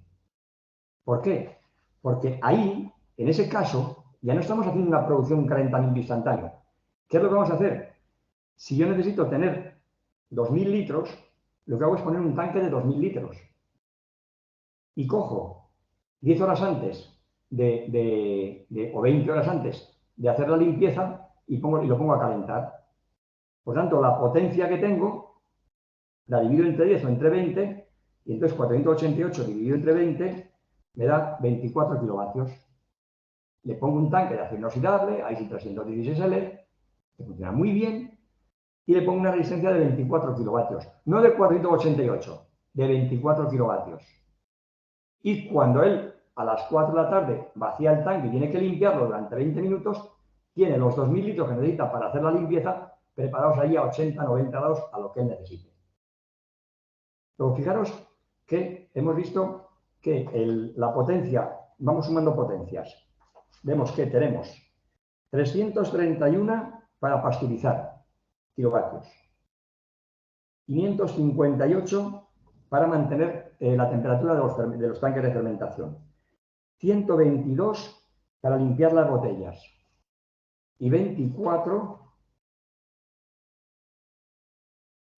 ¿Por qué? Porque ahí, en ese caso, ya no estamos haciendo una producción, un calentamiento instantáneo. ¿Qué es lo que vamos a hacer? Si yo necesito tener 2.000 litros, lo que hago es poner un tanque de 2.000 litros. Y cojo 10 horas antes o 20 horas antes de hacer la limpieza y lo pongo a calentar. Por tanto, la potencia que tengo la divido entre 10 o entre 20 y entonces 488 dividido entre 20 me da 24 kilovatios. Le pongo un tanque de acero inoxidable, IC316L, que funciona muy bien, y le pongo una resistencia de 24 kilovatios, no de 488, de 24 kilovatios. Y cuando él a las 4 de la tarde vacía el tanque y tiene que limpiarlo durante 20 minutos, tiene los 2.000 litros que necesita para hacer la limpieza preparados allí a 80, 90 grados a lo que él necesite. Luego, fijaros que hemos visto que la potencia, vamos sumando potencias. Vemos que tenemos 331 para pasteurizar kilovatios, 558 para mantener la temperatura de los tanques de fermentación, 122 para limpiar las botellas y 24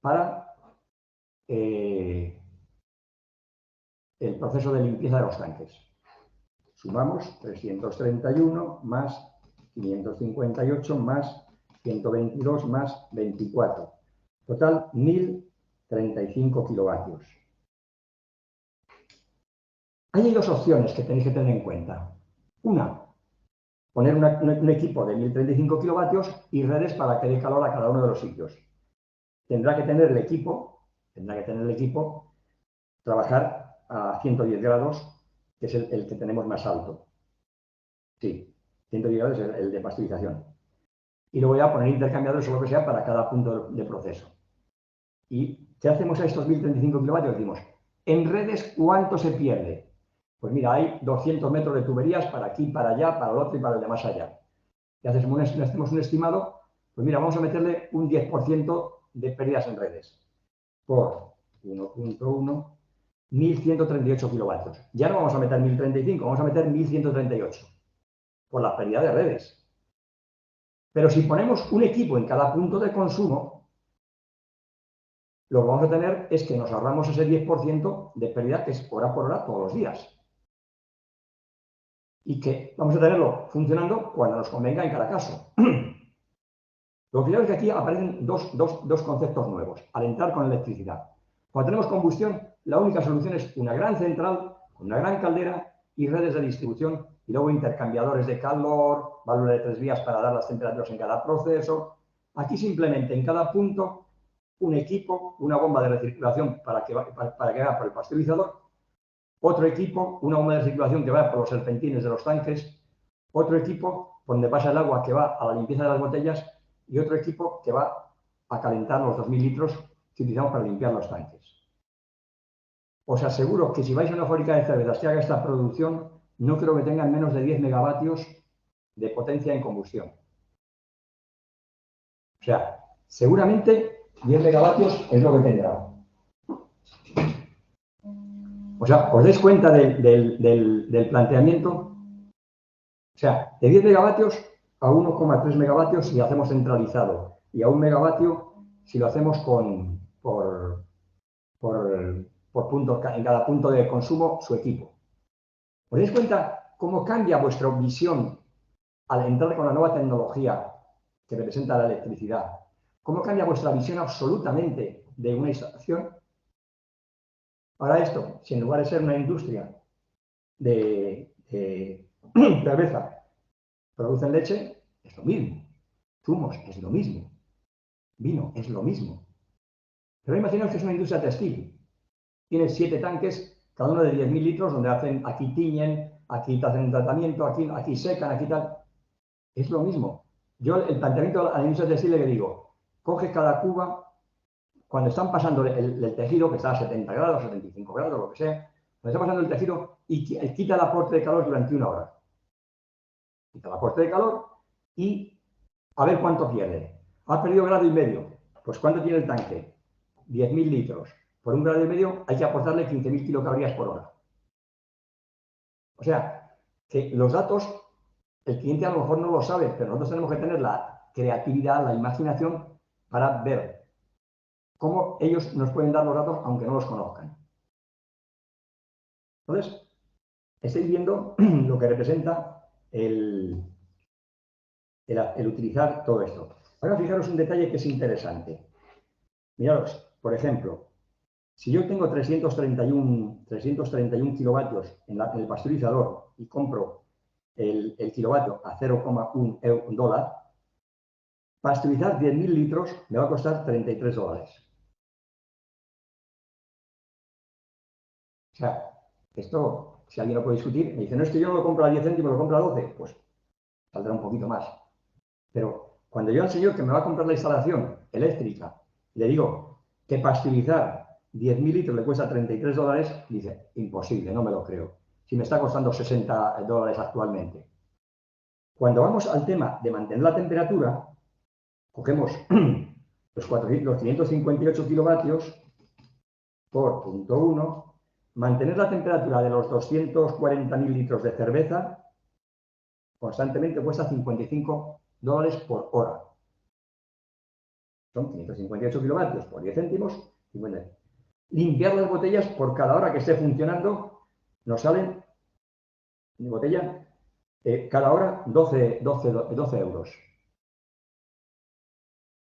para el proceso de limpieza de los tanques. Sumamos 331 más 558 más 122 más 24. Total, 1.035 kilovatios. Hay dos opciones que tenéis que tener en cuenta. Una, poner un equipo de 1.035 kilovatios y redes para que dé calor a cada uno de los sitios. Tendrá que tener el equipo, trabajar a 110 grados, que es el que tenemos más alto. Sí, 110 grados es el de pasteurización. Y luego ya poner intercambiadores o lo que sea para cada punto de proceso. ¿Y qué hacemos a estos 1.035 kilovatios? Decimos, en redes, ¿cuánto se pierde? Pues mira, hay 200 metros de tuberías para aquí, para allá, para el otro y para el de más allá. Y hacemos un estimado, pues mira, vamos a meterle un 10% de pérdidas en redes por 1.1, 1.138 kilovatios. Ya no vamos a meter 1.035, vamos a meter 1.138 por la pérdida de redes. Pero si ponemos un equipo en cada punto de consumo, lo que vamos a tener es que nos ahorramos ese 10% de pérdida que es hora por hora todos los días. Y que vamos a tenerlo funcionando cuando nos convenga en cada caso. Lo que veo es que aquí aparecen dos conceptos nuevos al entrar con electricidad. Cuando tenemos combustión, la única solución es una gran central, una gran caldera y redes de distribución y luego intercambiadores de calor, válvula de 3 vías para dar las temperaturas en cada proceso. Aquí simplemente en cada punto un equipo, una bomba de recirculación para que vaya por el pasteurizador, otro equipo, una bomba de recirculación que va por los serpentines de los tanques, otro equipo donde pasa el agua que va a la limpieza de las botellas y otro equipo que va a calentar los 2.000 litros que utilizamos para limpiar los tanques. Os aseguro que si vais a una fábrica de cervezas que haga esta producción, no creo que tengan menos de 10 megavatios de potencia en combustión. O sea, seguramente 10 megavatios es lo que tendrá. O sea, ¿os dais cuenta del planteamiento? O sea, de 10 megavatios a 1,3 megavatios si lo hacemos centralizado y a 1 megavatio si lo hacemos por punto, en cada punto de consumo su equipo. ¿Os dais cuenta cómo cambia vuestra visión al entrar con la nueva tecnología que representa la electricidad? ¿Cómo cambia vuestra visión absolutamente de una instalación? Ahora esto, si en lugar de ser una industria de cerveza producen leche, es lo mismo. Zumos es lo mismo. Vino es lo mismo. Pero imaginaos que es una industria textil. Tiene 7 tanques, cada uno de 10.000 litros, donde aquí tiñen, aquí hacen tratamiento, aquí secan, aquí tal. Es lo mismo. Yo el planteamiento a la industria textil le digo, coge cada cuba, cuando están pasando el tejido, que está a 70 grados, 75 grados, lo que sea, cuando está pasando el tejido y quita el aporte de calor durante 1 hora. Quita el aporte de calor y a ver cuánto pierde. Ha perdido 1,5 grados. Pues ¿cuánto tiene el tanque? 10.000 litros. Por 1,5 grados hay que aportarle 15.000 kilocalorías por hora. O sea, que los datos, el cliente a lo mejor no lo sabe, pero nosotros tenemos que tener la creatividad, la imaginación para ver cómo ellos nos pueden dar los datos aunque no los conozcan. Entonces, estáis viendo lo que representa el utilizar todo esto. Ahora fijaros un detalle que es interesante. Miraros, por ejemplo, si yo tengo 331 kilovatios en el pasteurizador y compro el kilovatio a $0,1, pasteurizar 10.000 litros me va a costar $33. O sea, esto, si alguien lo puede discutir, me dice, no, es que yo no lo compro a 10 céntimos, lo compro a 12, pues saldrá un poquito más. Pero cuando yo al señor que me va a comprar la instalación eléctrica le digo que pasteurizar 10.000 litros le cuesta $33, dice, imposible, no me lo creo. Si me está costando $60 actualmente. Cuando vamos al tema de mantener la temperatura, cogemos los 558 kilovatios por 0,1, mantener la temperatura de los 240.000 litros de cerveza constantemente cuesta $55 por hora. Son 558 kilovatios por 10 céntimos, 50. Limpiar las botellas por cada hora que esté funcionando, nos salen de botella cada hora 12 euros.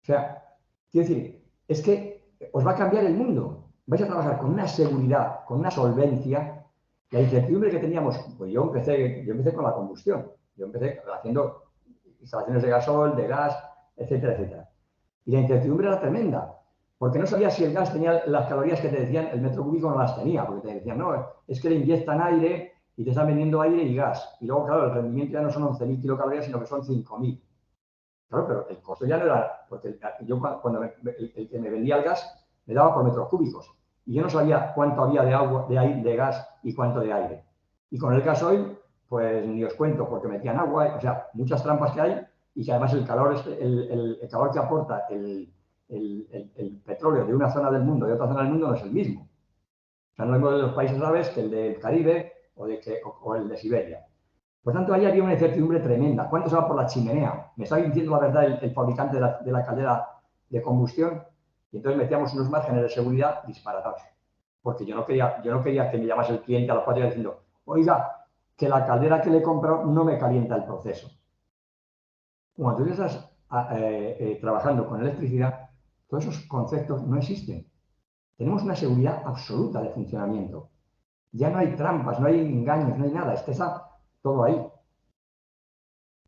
O sea, quiero decir, es que os va a cambiar el mundo. Vais a trabajar con una seguridad, con una solvencia. La incertidumbre que teníamos, pues yo empecé con la combustión. Yo empecé haciendo instalaciones de gasol, de gas, etcétera, etcétera. Y la incertidumbre era tremenda, porque no sabías si el gas tenía las calorías que te decían, el metro cúbico no las tenía, porque te decían, no, es que le inyectan aire y te están vendiendo aire y gas. Y luego, claro, el rendimiento ya no son 11.000 kilocalorías, sino que son 5.000. Claro, pero el costo ya no era, porque yo cuando el que me vendía el gas me daba por metros cúbicos y yo no sabía cuánto había de agua, de gas y cuánto de aire. Y con el gasoil, pues ni os cuento, porque metían agua, o sea, muchas trampas que hay y que además el calor que aporta el petróleo de una zona del mundo y de otra zona del mundo no es el mismo. O sea, no es el de los países árabes que el del Caribe o el de Siberia. Por tanto, ahí había una incertidumbre tremenda. ¿Cuánto se va por la chimenea? Me estaba diciendo la verdad el fabricante de la caldera de combustión y entonces metíamos unos márgenes de seguridad disparatados. Porque yo no quería que me llamase el cliente a los 4 días diciendo, oiga, que la caldera que le he comprado no me calienta el proceso. Cuando tú estás trabajando con electricidad, todos esos conceptos no existen. Tenemos una seguridad absoluta de funcionamiento. Ya no hay trampas, no hay engaños, no hay nada. Está todo ahí.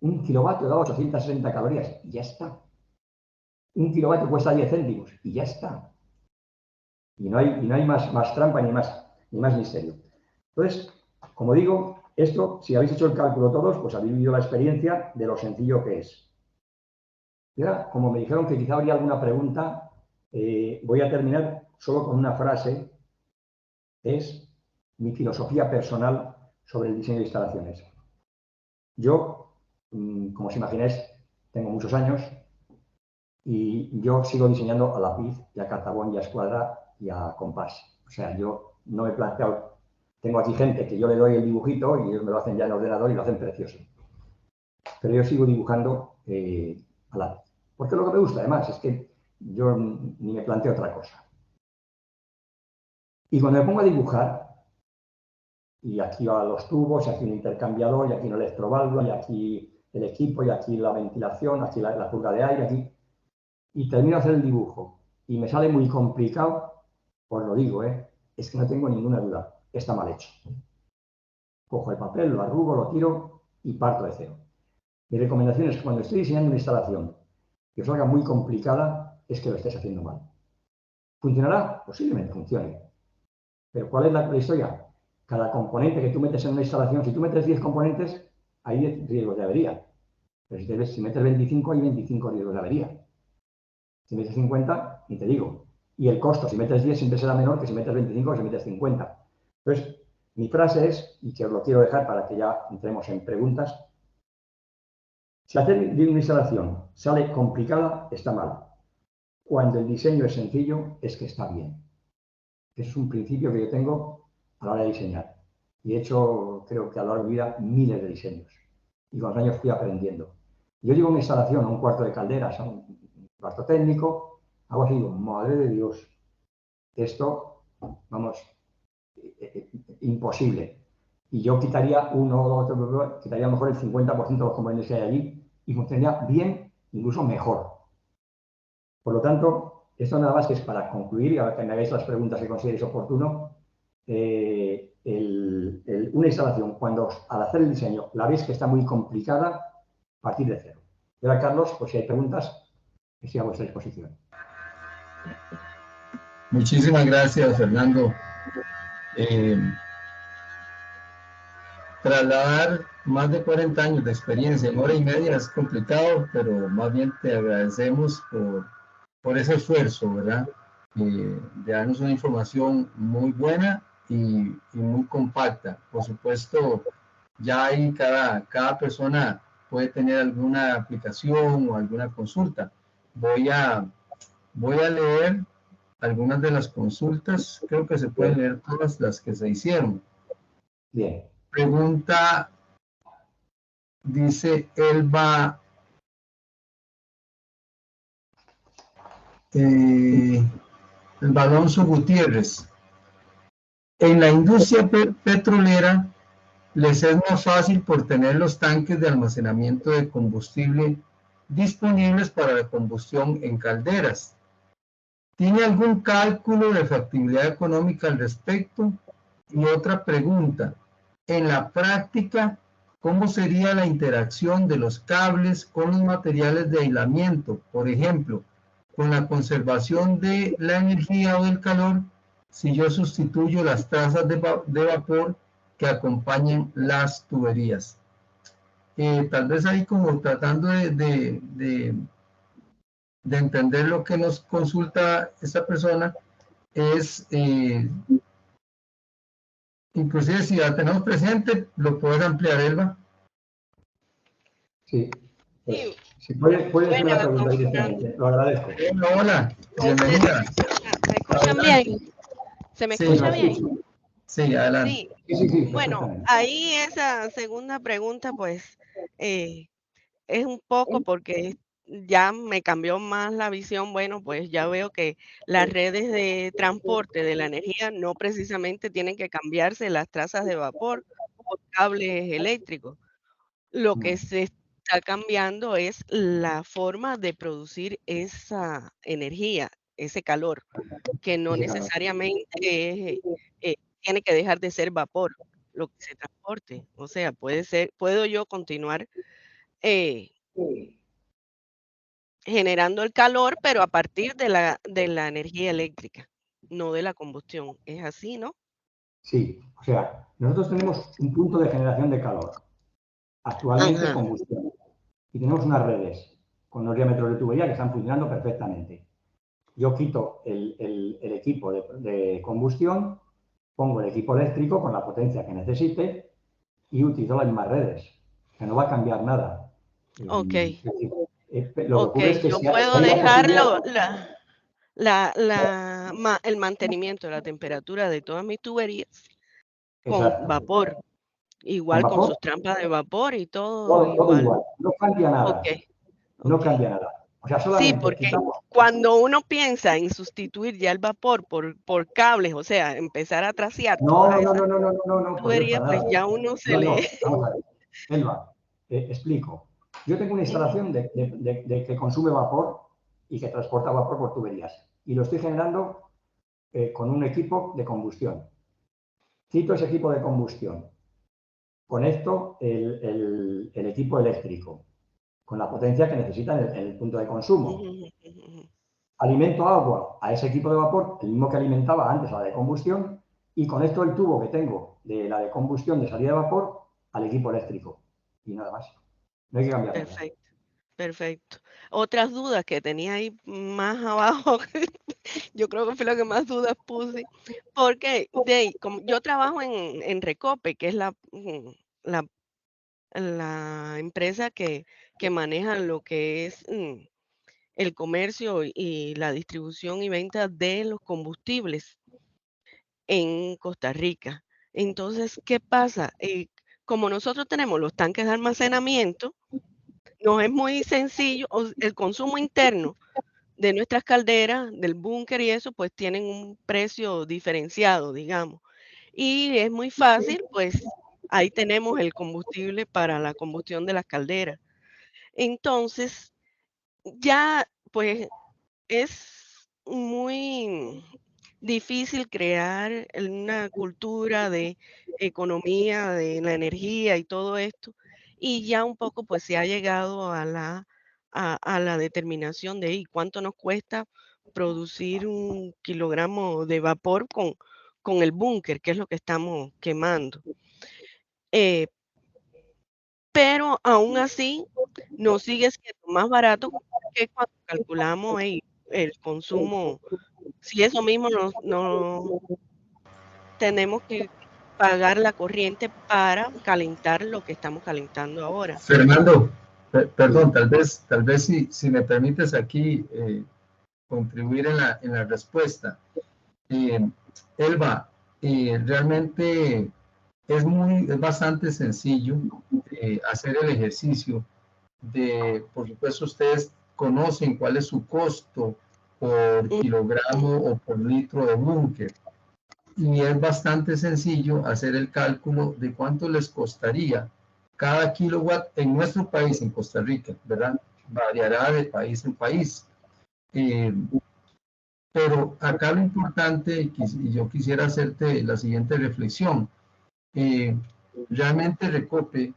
Un kilovatio da 860 calorías y ya está. Un kilovatio cuesta 10 céntimos y ya está. Y no hay más trampa ni más misterio. Entonces, como digo, esto, si habéis hecho el cálculo todos, pues habéis vivido la experiencia de lo sencillo que es. Y ahora, como me dijeron que quizá habría alguna pregunta, voy a terminar solo con una frase. Es mi filosofía personal sobre el diseño de instalaciones. Yo, como os imagináis, tengo muchos años y yo sigo diseñando a lápiz y a cartabón y a escuadra y a compás. O sea, yo no me he planteado... Tengo aquí gente que yo le doy el dibujito y ellos me lo hacen ya en ordenador y lo hacen precioso. Pero yo sigo dibujando a lápiz. Porque lo que me gusta, además, es que yo ni me planteo otra cosa. Y cuando me pongo a dibujar, y aquí van los tubos, y aquí un intercambiador, y aquí un electroválvula, y aquí el equipo, y aquí la ventilación, aquí la curva de aire, aquí... Y termino de hacer el dibujo y me sale muy complicado, os lo digo, es que no tengo ninguna duda, está mal hecho. Cojo el papel, lo arrugo, lo tiro y parto de cero. Mi recomendación es que cuando estoy diseñando una instalación que os salga muy complicada, es que lo estéis haciendo mal. ¿Funcionará? Posiblemente funcione. Pero ¿cuál es la historia? Cada componente que tú metes en una instalación, si tú metes 10 componentes, hay 10 riesgos de avería. Pero si metes 25, hay 25 riesgos de avería. Si metes 50, ni te digo. Y el costo, si metes 10, siempre será menor que si metes 25 o si metes 50. Entonces, mi frase es, y que os lo quiero dejar para que ya entremos en preguntas, si hacer una instalación sale complicada, está mal. Cuando el diseño es sencillo, es que está bien. Ese es un principio que yo tengo a la hora de diseñar. Y he hecho, creo que a lo largo de mi vida, miles de diseños. Y con los años fui aprendiendo. Yo llevo una instalación a un cuarto de calderas, a un cuarto técnico, hago así, digo, madre de Dios, esto, vamos, imposible. Y yo quitaría quitaría a lo mejor el 50% de los componentes que hay allí y funcionaría bien, incluso mejor. Por lo tanto, esto nada más que es para concluir y ahora que me hagáis las preguntas que consideréis oportuno. Una instalación, cuando al hacer el diseño la veis que está muy complicada, partir de cero. Y ahora, Carlos, pues si hay preguntas, Estoy a vuestra disposición. Muchísimas gracias, Fernando. Trasladar más de 40 años de experiencia en hora y media es complicado, pero más bien te agradecemos por ese esfuerzo, ¿verdad? De darnos una información muy buena y muy compacta. Por supuesto, ya ahí cada persona puede tener alguna aplicación o alguna consulta. Voy a leer algunas de las consultas, creo que se pueden leer todas las que se hicieron. Bien. Pregunta, dice Elba Alonso Gutiérrez. En la industria petrolera les es más fácil por tener los tanques de almacenamiento de combustible disponibles para la combustión en calderas. ¿Tiene algún cálculo de factibilidad económica al respecto? Y otra pregunta, en la práctica, ¿cómo sería la interacción de los cables con los materiales de aislamiento? Por ejemplo, con la conservación de la energía o del calor, si yo sustituyo las trazas de vapor que acompañan las tuberías. Tal vez ahí como tratando de entender lo que nos consulta esta persona, es, inclusive si la tenemos presente, lo puedes ampliar, Elba. Sí, pues, si puede hacer la pregunta directamente, lo agradezco. Hola, bienvenida. ¿Me escuchan bien? ¿Se me escucha bien? Sí, adelante. Sí, bueno, ahí esa segunda pregunta, pues, es un poco porque ya me cambió más la visión. Bueno, pues ya veo que las redes de transporte de la energía no precisamente tienen que cambiarse las trazas de vapor por cables eléctricos. Lo que se está cambiando es la forma de producir esa energía, ese calor, que no necesariamente tiene que dejar de ser vapor lo que se transporte. O sea, puedo yo continuar generando el calor, pero a partir de la energía eléctrica, no de la combustión. ¿Es así, no? Sí, o sea, nosotros tenemos un punto de generación de calor, actualmente Ajá. combustión, y tenemos unas redes con unos diámetros de tubería que están funcionando perfectamente. Yo quito el equipo de combustión, pongo el equipo eléctrico con la potencia que necesite y utilizo las mismas redes. O sea, no va a cambiar nada. Ok. Lo que ocurre es que yo si hay puedo la dejarlo, posibilidad... el mantenimiento de la temperatura de todas mis tuberías con Exacto. vapor, ¿Con igual con vapor? sus trampas de vapor y todo Todo igual. igual. No cambia nada. Ok. No cambia nada. O sea, Sí, solamente porque quitamos... cuando uno piensa en sustituir ya el vapor por cables, o sea, empezar a trasear todas esas No, por Dios, tuberías, para pues nada. ya uno se No, le... vamos a ver. Elba, explico. Yo tengo una instalación de que consume vapor y que transporta vapor por tuberías. Y lo estoy generando con un equipo de combustión. Quito ese equipo de combustión. Conecto el equipo eléctrico con la potencia que necesita en el punto de consumo. Alimento agua a ese equipo de vapor, el mismo que alimentaba antes a la de combustión, y conecto el tubo que tengo de la de combustión de salida de vapor al equipo eléctrico. Y nada más. No hay que cambiar nada. Perfecto. Otras dudas que tenía ahí más abajo, yo creo que fue lo que más dudas puse, porque como yo trabajo en Recope, que es la, la empresa que maneja lo que es el comercio y la distribución y venta de los combustibles en Costa Rica. Entonces, ¿qué pasa? Como nosotros tenemos los tanques de almacenamiento, nos es muy sencillo, el consumo interno de nuestras calderas, del búnker y eso, pues tienen un precio diferenciado, digamos. Y es muy fácil, pues ahí tenemos el combustible para la combustión de las calderas. Entonces, ya pues es muy difícil crear una cultura de economía, de la energía y todo esto. Y ya un poco pues se ha llegado a la a la determinación de cuánto nos cuesta producir 1 kilogramo de vapor con el búnker, que es lo que estamos quemando. Pero aún así nos sigue siendo más barato que cuando calculamos el consumo. Si eso mismo no tenemos que pagar la corriente para calentar lo que estamos calentando ahora. Fernando, perdón, tal vez si me permites aquí contribuir en la respuesta. Elba, realmente es bastante sencillo hacer el ejercicio por supuesto, ustedes conocen cuál es su costo por kilogramo o por litro de búnker. Y es bastante sencillo hacer el cálculo de cuánto les costaría cada kilowatt en nuestro país, en Costa Rica, ¿verdad? Variará de país en país. Pero acá lo importante, y yo quisiera hacerte la siguiente reflexión, realmente Recope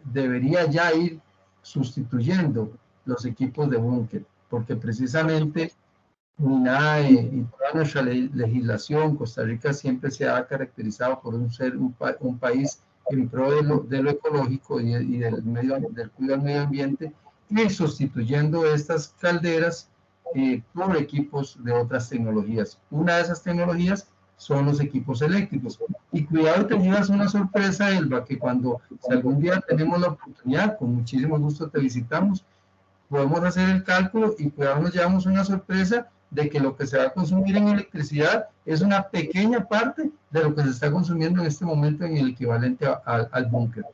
debería ya ir sustituyendo los equipos de búnker, porque precisamente MINAE y toda nuestra legislación, Costa Rica siempre se ha caracterizado por ser un país en pro de lo ecológico y del cuidado del medio ambiente, y sustituyendo estas calderas por equipos de otras tecnologías. Una de esas tecnologías son los equipos eléctricos. Y cuidado, te llevas una sorpresa, Elba, que si algún día tenemos la oportunidad, con muchísimo gusto te visitamos, podemos hacer el cálculo y cuidado, nos llevamos una sorpresa de que lo que se va a consumir en electricidad es una pequeña parte de lo que se está consumiendo en este momento en el equivalente al búnker.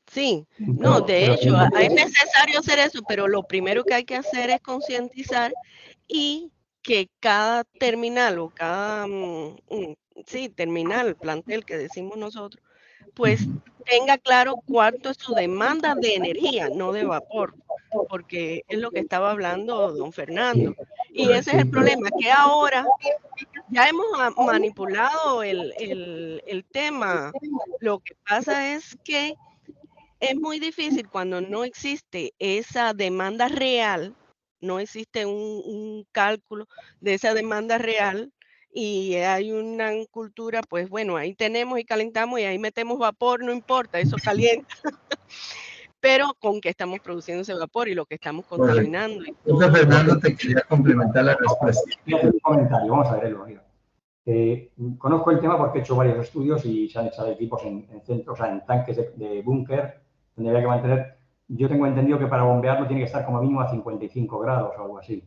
Sí, no, de hecho, es necesario hacer eso, pero lo primero que hay que hacer es concientizar y que cada terminal o cada terminal, plantel que decimos nosotros, pues tenga claro cuánto es su demanda de energía, no de vapor, porque es lo que estaba hablando don Fernando. Y ese es el problema, que ahora ya hemos manipulado el tema. Lo que pasa es que es muy difícil cuando no existe esa demanda real, no existe un cálculo de esa demanda real y hay una cultura, pues bueno, ahí tenemos y calentamos y ahí metemos vapor, no importa, eso calienta, pero con que estamos produciendo ese vapor y lo que estamos contaminando. Y todo Fernando, te quería complementar la respuesta. Un comentario, vamos a ver, Elba. Conozco el tema porque he hecho varios estudios y se han echado equipos en centros, o sea, en tanques de búnker, donde había que mantener. Yo tengo entendido que para bombearlo tiene que estar como mínimo a 55 grados o algo así.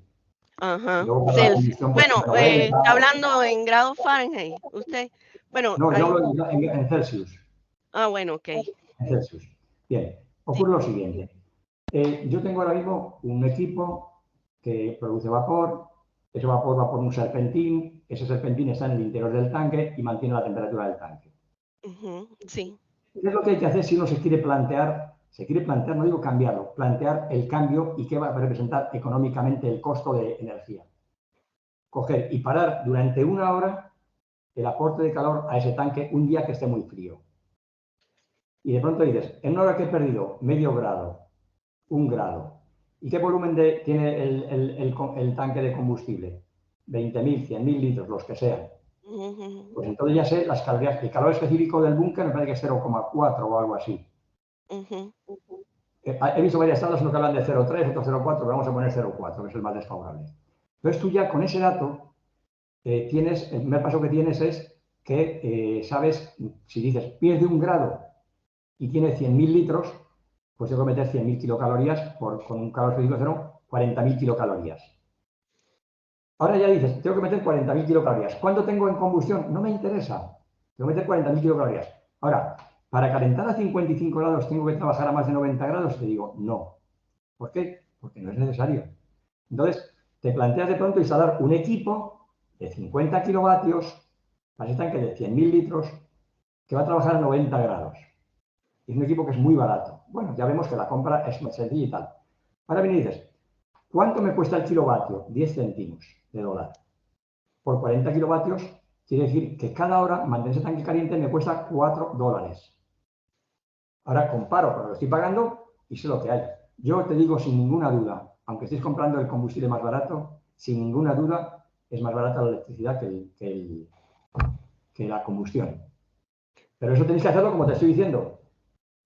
Ajá. Luego, para la combustión, pues, bueno, está hablando en grados Fahrenheit, usted. Bueno, no, yo hablo en Celsius. Ah, bueno, ok. En Celsius. Bien, ocurre lo siguiente. Yo tengo ahora mismo un equipo que produce vapor. Ese vapor va por un serpentín, ese serpentín está en el interior del tanque y mantiene la temperatura del tanque. Sí. ¿Qué es lo que hay que hacer si uno se quiere plantear, no digo cambiarlo, plantear el cambio y qué va a representar económicamente el costo de energía? Coger y parar durante 1 hora el aporte de calor a ese tanque un día que esté muy frío. Y de pronto dices, en 1 hora que he perdido medio grado, 1 grado, ¿y qué volumen tiene el tanque de combustible? 20.000, 100.000 litros, los que sean. Pues entonces ya sé las calorías. El calor específico del búnker me parece que es 0,4 o algo así. He visto varias tablas, uno que hablan de 0,3, otro 0,4, pero vamos a poner 0,4, que es el más desfavorable. Entonces tú ya con ese dato el primer paso que tienes es que sabes, si dices pierde 1 grado y tiene 100.000 litros, pues tengo que meter 100.000 kilocalorías con un calor específico de 0, 40.000 kilocalorías. Ahora ya dices, tengo que meter 40.000 kilocalorías. ¿Cuánto tengo en combustión? No me interesa. Tengo que meter 40.000 kilocalorías. Ahora, para calentar a 55 grados, ¿tengo que trabajar a más de 90 grados? Te digo, no. ¿Por qué? Porque no es necesario. Entonces, te planteas de pronto instalar un equipo de 50 kilovatios para ese tanque de 100.000 litros que va a trabajar a 90 grados. Es un equipo que es muy barato. Bueno, ya vemos que la compra es muy sencilla y tal. Ahora bien dices, ¿cuánto me cuesta el kilovatio? 10 céntimos de dólar. Por 40 kilovatios quiere decir que cada hora mantener ese tanque caliente me cuesta $4. Ahora comparo con lo que estoy pagando y sé lo que hay. Yo te digo sin ninguna duda, aunque estéis comprando el combustible más barato, sin ninguna duda es más barata la electricidad que la combustión. Pero eso tenéis que hacerlo como te estoy diciendo.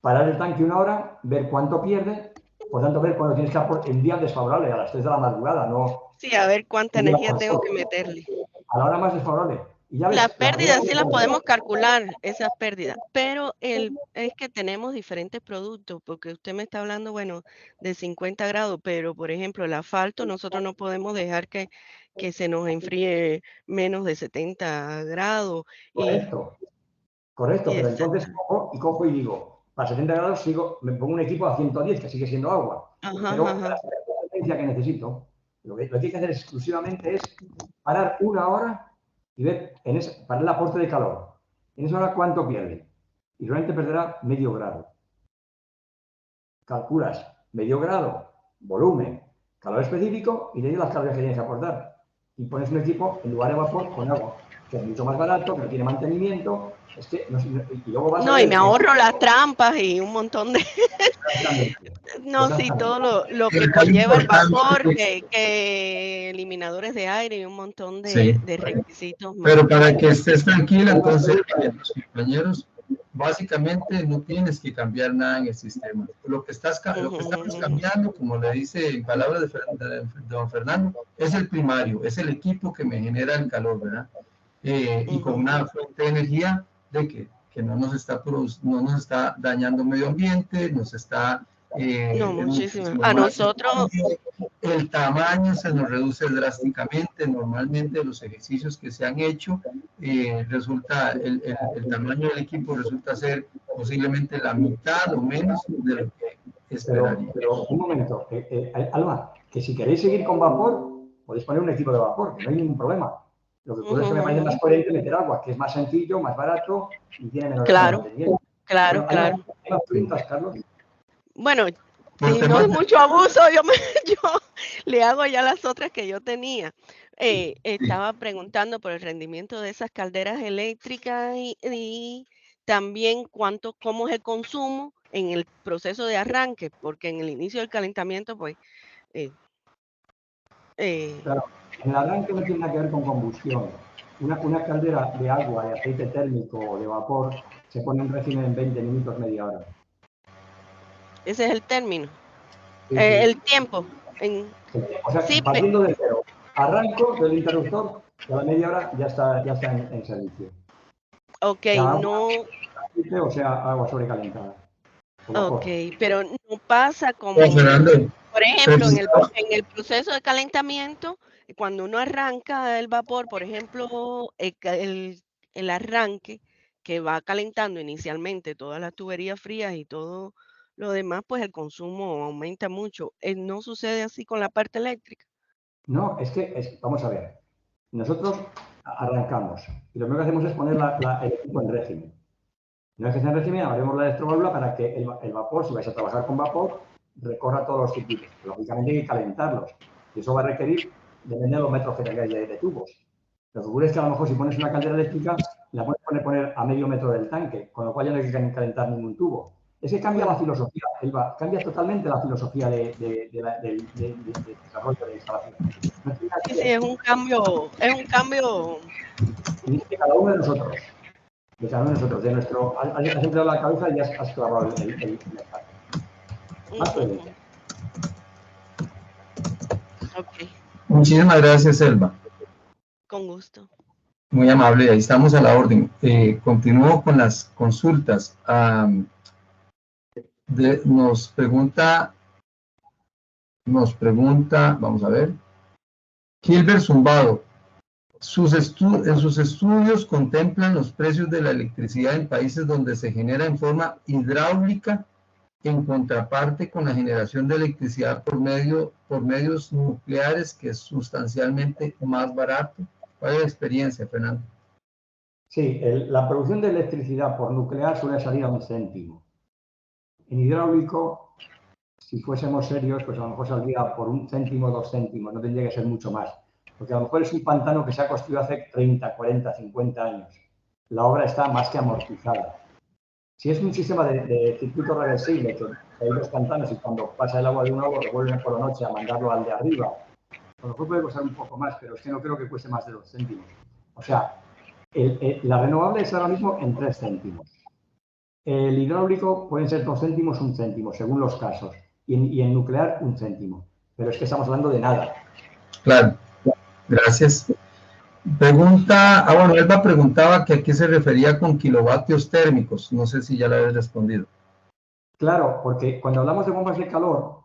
Parar el tanque 1 hora, ver cuánto pierde, por tanto ver cuándo tienes que aportar en día desfavorable, a las 3 de la madrugada, no Sí, a ver cuánta energía tengo que meterle. a la hora más desfavorable. Y ya Las ves, pérdidas sí las podemos calcular, esas pérdidas, pero es que tenemos diferentes productos, porque usted me está hablando, bueno, de 50 grados, pero por ejemplo, el asfalto, nosotros no podemos dejar que se nos enfríe menos de 70 grados. Correcto, pero entonces Exacto. cojo y digo, para 70 grados me pongo un equipo a 110, que sigue siendo agua, Ajá, pero ajá. la potencia que necesito, lo que hay que hacer exclusivamente es parar 1 hora y ver para el aporte de calor. En esa hora, ¿cuánto pierde? Y realmente perderá medio grado. Calculas medio grado, volumen, calor específico y de ahí las calorías que tienes que aportar. Y pones un equipo en lugar de vapor con agua, que es mucho más barato, que no tiene mantenimiento. Es que, y luego vas a No, y ver me que ahorro las trampas y un montón de... No, sí, exactamente. todo lo que Acá lo conlleva el importante vapor, es, que eliminadores de aire y un montón sí, de requisitos más. pero para que estés tranquila, entonces, los compañeros, básicamente no tienes que cambiar nada en el sistema. Lo que estamos cambiando, como le dice en palabras de don Fernando, es el primario, es el equipo que me genera el calor, ¿verdad? Y con una fuente de energía que no nos está dañando el medio ambiente, nos está No, es muchísimas. muchísimo A más nosotros, económico, el tamaño se nos reduce drásticamente. Normalmente los ejercicios que se han hecho, el tamaño del equipo resulta ser posiblemente la mitad o menos de lo que esperaría. Pero un momento, Alba, que si queréis seguir con vapor, podéis poner un equipo de vapor, que no hay ningún problema. Lo que ocurre es que me parece más coherente meter agua, que es más sencillo, más barato y tiene menos gasto de claro, mantenimiento. claro, Bueno, ¿hay claro. más preguntas, Carlos? Bueno, Por si no temas es mucho abuso, yo le hago ya las otras que yo tenía. Estaba preguntando por el rendimiento de esas calderas eléctricas y también cómo es el consumo en el proceso de arranque, porque en el inicio del calentamiento, pues, eh, Claro, en el arranque no tiene nada que ver con combustión. Una caldera de agua, de aceite térmico o de vapor se pone en régimen en 20 minutos, media hora. ese es el término. Sí, sí. El tiempo. O sea, Sí, partiendo de cero, arranco del interruptor y a la media hora ya está en servicio. ok, Sea agua, no, aceite o sea agua sobrecalentada o ok, vapor. pero no pasa como, Fernando, por ejemplo, precisaba, en el proceso de calentamiento, cuando uno arranca el vapor, por ejemplo, el arranque que va calentando inicialmente todas las tuberías frías y todo lo demás, pues el consumo aumenta mucho. ¿No sucede así con la parte eléctrica? No, vamos a ver. Nosotros arrancamos y lo primero que hacemos es poner el equipo en régimen. Una vez que está en régimen, abrimos la electroválvula para que el vapor, si vais a trabajar con vapor, recorra todos los circuitos. Lógicamente hay que calentarlos y eso va a requerir, depende de los metros que tengáis de tubos. Lo que ocurre es que a lo mejor si pones una caldera eléctrica, la puedes poner a medio metro del tanque, con lo cual ya no hay que calentar ningún tubo. Es que cambia la filosofía, Elba, cambia totalmente la filosofía del desarrollo de instalación. No tiene nada Sí, que sí, ver. es un cambio. Y de cada uno de nosotros, has empleado la cabeza y has clavado el mensaje. Más preguntas. Ok, muchísimas gracias, Elba. con gusto. Muy amable, ahí estamos a la orden. Continúo con las consultas. Nos pregunta, vamos a ver, Gilbert Zumbado, en sus estudios contemplan los precios de la electricidad en países donde se genera en forma hidráulica en contraparte con la generación de electricidad por medios nucleares, que es sustancialmente más barato. ¿Cuál es la experiencia, Fernando? Sí, la producción de electricidad por nuclear suele salir a 1 céntimo. En hidráulico, si fuésemos serios, pues a lo mejor saldría por 1 céntimo, 2 céntimos, no tendría que ser mucho más. Porque a lo mejor es un pantano que se ha construido hace 30, 40, 50 años. La obra está más que amortizada. Si es un sistema de circuito reversible, que hay dos pantanos y cuando pasa el agua de un agua vuelven por la noche a mandarlo al de arriba, a lo mejor puede costar un poco más, pero es que no creo que cueste más de 2 céntimos. O sea, la renovable es ahora mismo en 3 céntimos. El hidráulico pueden ser 2 céntimos, 1 céntimo, según los casos. Y en nuclear, 1 céntimo. Pero es que estamos hablando de nada. Claro, gracias. Pregunta, bueno, Elba preguntaba que a qué se refería con kilovatios térmicos. No sé si ya le habéis respondido. Claro, porque cuando hablamos de bombas de calor,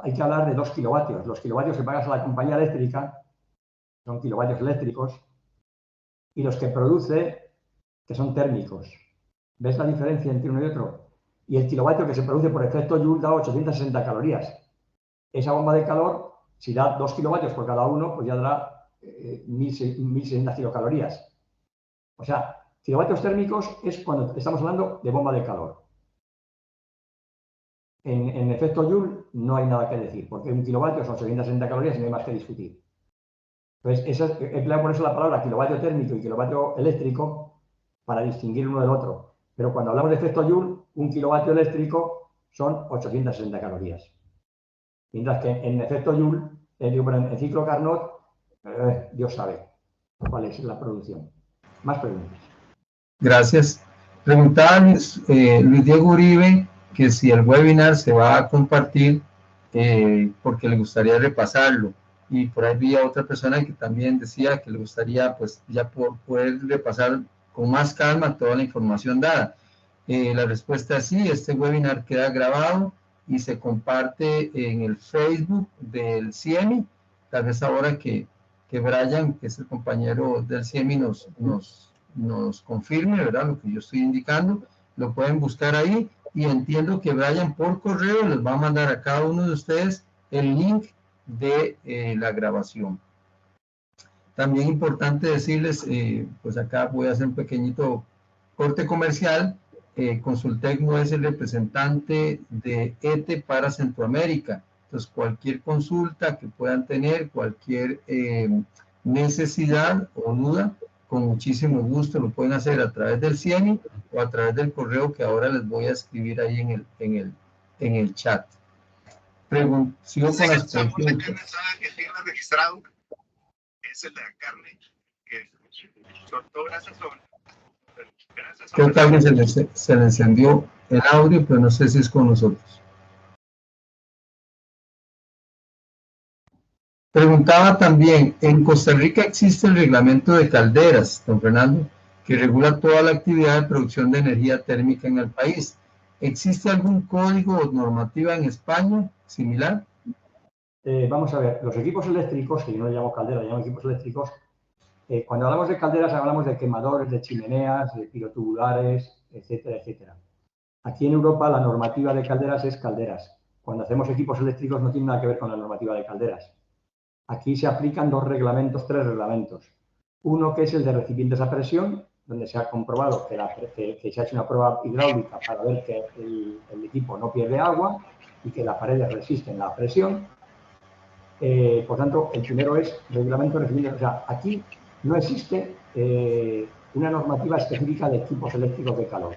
hay que hablar de 2 kilovatios. Los kilovatios que pagas a la compañía eléctrica son kilovatios eléctricos y los que produce, que son térmicos. ¿Ves la diferencia entre uno y otro? Y el kilovatio que se produce por efecto Joule da 860 calorías. Esa bomba de calor, si da 2 kilovatios por cada uno, pues ya dará 1.600 kilocalorías. O sea, kilovatios térmicos es cuando estamos hablando de bomba de calor. En efecto Joule no hay nada que decir, porque 1 kilovatio son 860 calorías y no hay más que discutir. Entonces, he empleado por eso la palabra kilovatio térmico y kilovatio eléctrico para distinguir uno del otro. Pero cuando hablamos de efecto Joule, 1 kilovatio eléctrico son 860 calorías. Mientras que en efecto Joule, en ciclo Carnot, Dios sabe cuál es la producción. Más preguntas. Gracias. Preguntaba Luis Diego Uribe que si el webinar se va a compartir porque le gustaría repasarlo. Y por ahí había otra persona que también decía que le gustaría pues ya poder repasar con más calma toda la información dada. La respuesta es sí, este webinar queda grabado y se comparte en el Facebook del CIEMI. Tal vez ahora que Brian, que es el compañero del CIEMI, nos confirme, ¿verdad? Lo que yo estoy indicando, lo pueden buscar ahí y entiendo que Brian por correo les va a mandar a cada uno de ustedes el link de la grabación. También importante decirles, pues acá voy a hacer un pequeñito corte comercial. Consultec no es el representante de ETE para Centroamérica. Entonces, cualquier consulta que puedan tener, cualquier necesidad o duda, con muchísimo gusto lo pueden hacer a través del CIEMI o a través del correo que ahora les voy a escribir ahí en el chat. Sigo con las preguntas. Que tiene registrado es el de la carne que soltó grasas sobre. Creo que a alguien se le encendió el audio, pero no sé si es con nosotros. Preguntaba también, en Costa Rica existe el reglamento de calderas, don Fernando, que regula toda la actividad de producción de energía térmica en el país. ¿Existe algún código o normativa en España similar? Vamos a ver, los equipos eléctricos, que yo no le llamo caldera, le llamo equipos eléctricos, cuando hablamos de calderas hablamos de quemadores, de chimeneas, de pirotubulares, etcétera, etcétera. Aquí en Europa la normativa de calderas es calderas. Cuando hacemos equipos eléctricos no tiene nada que ver con la normativa de calderas. Aquí se aplican tres reglamentos. Uno que es el de recipientes a presión, donde se ha comprobado que se ha hecho una prueba hidráulica para ver que el equipo no pierde agua y que las paredes resisten la presión. Por tanto, el primero es reglamento de recipientes. O sea, aquí no existe una normativa específica de equipos eléctricos de calor.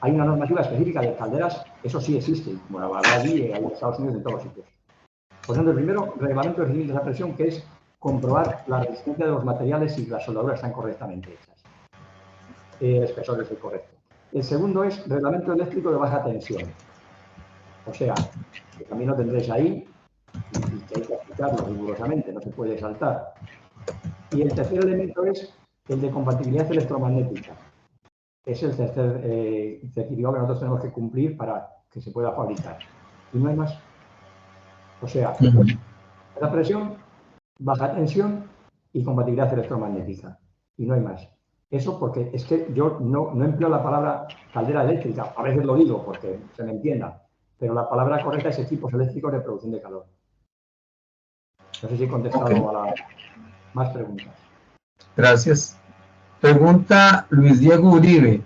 Hay una normativa específica de calderas, eso sí existe, como la habrá allí en Estados Unidos en todos los sitios. Por tanto, el primero, reglamento de recipientes a presión, que es comprobar la resistencia de los materiales y las soldaduras están correctamente hechas. El espesor es el correcto. El segundo es reglamento eléctrico de baja tensión. O sea, que también lo tendréis ahí y que hay que aplicarlo rigurosamente, no se puede saltar. Y el tercer elemento es el de compatibilidad electromagnética. Es el tercer certificado que nosotros tenemos que cumplir para que se pueda fabricar. Y no hay más. O sea, la presión, baja tensión y compatibilidad electromagnética. Y no hay más. Eso porque es que yo no empleo la palabra caldera eléctrica. A veces lo digo porque se me entienda. Pero la palabra correcta es equipos eléctricos de producción de calor. No sé si he contestado a más preguntas. Gracias. Pregunta Luis Diego Uribe.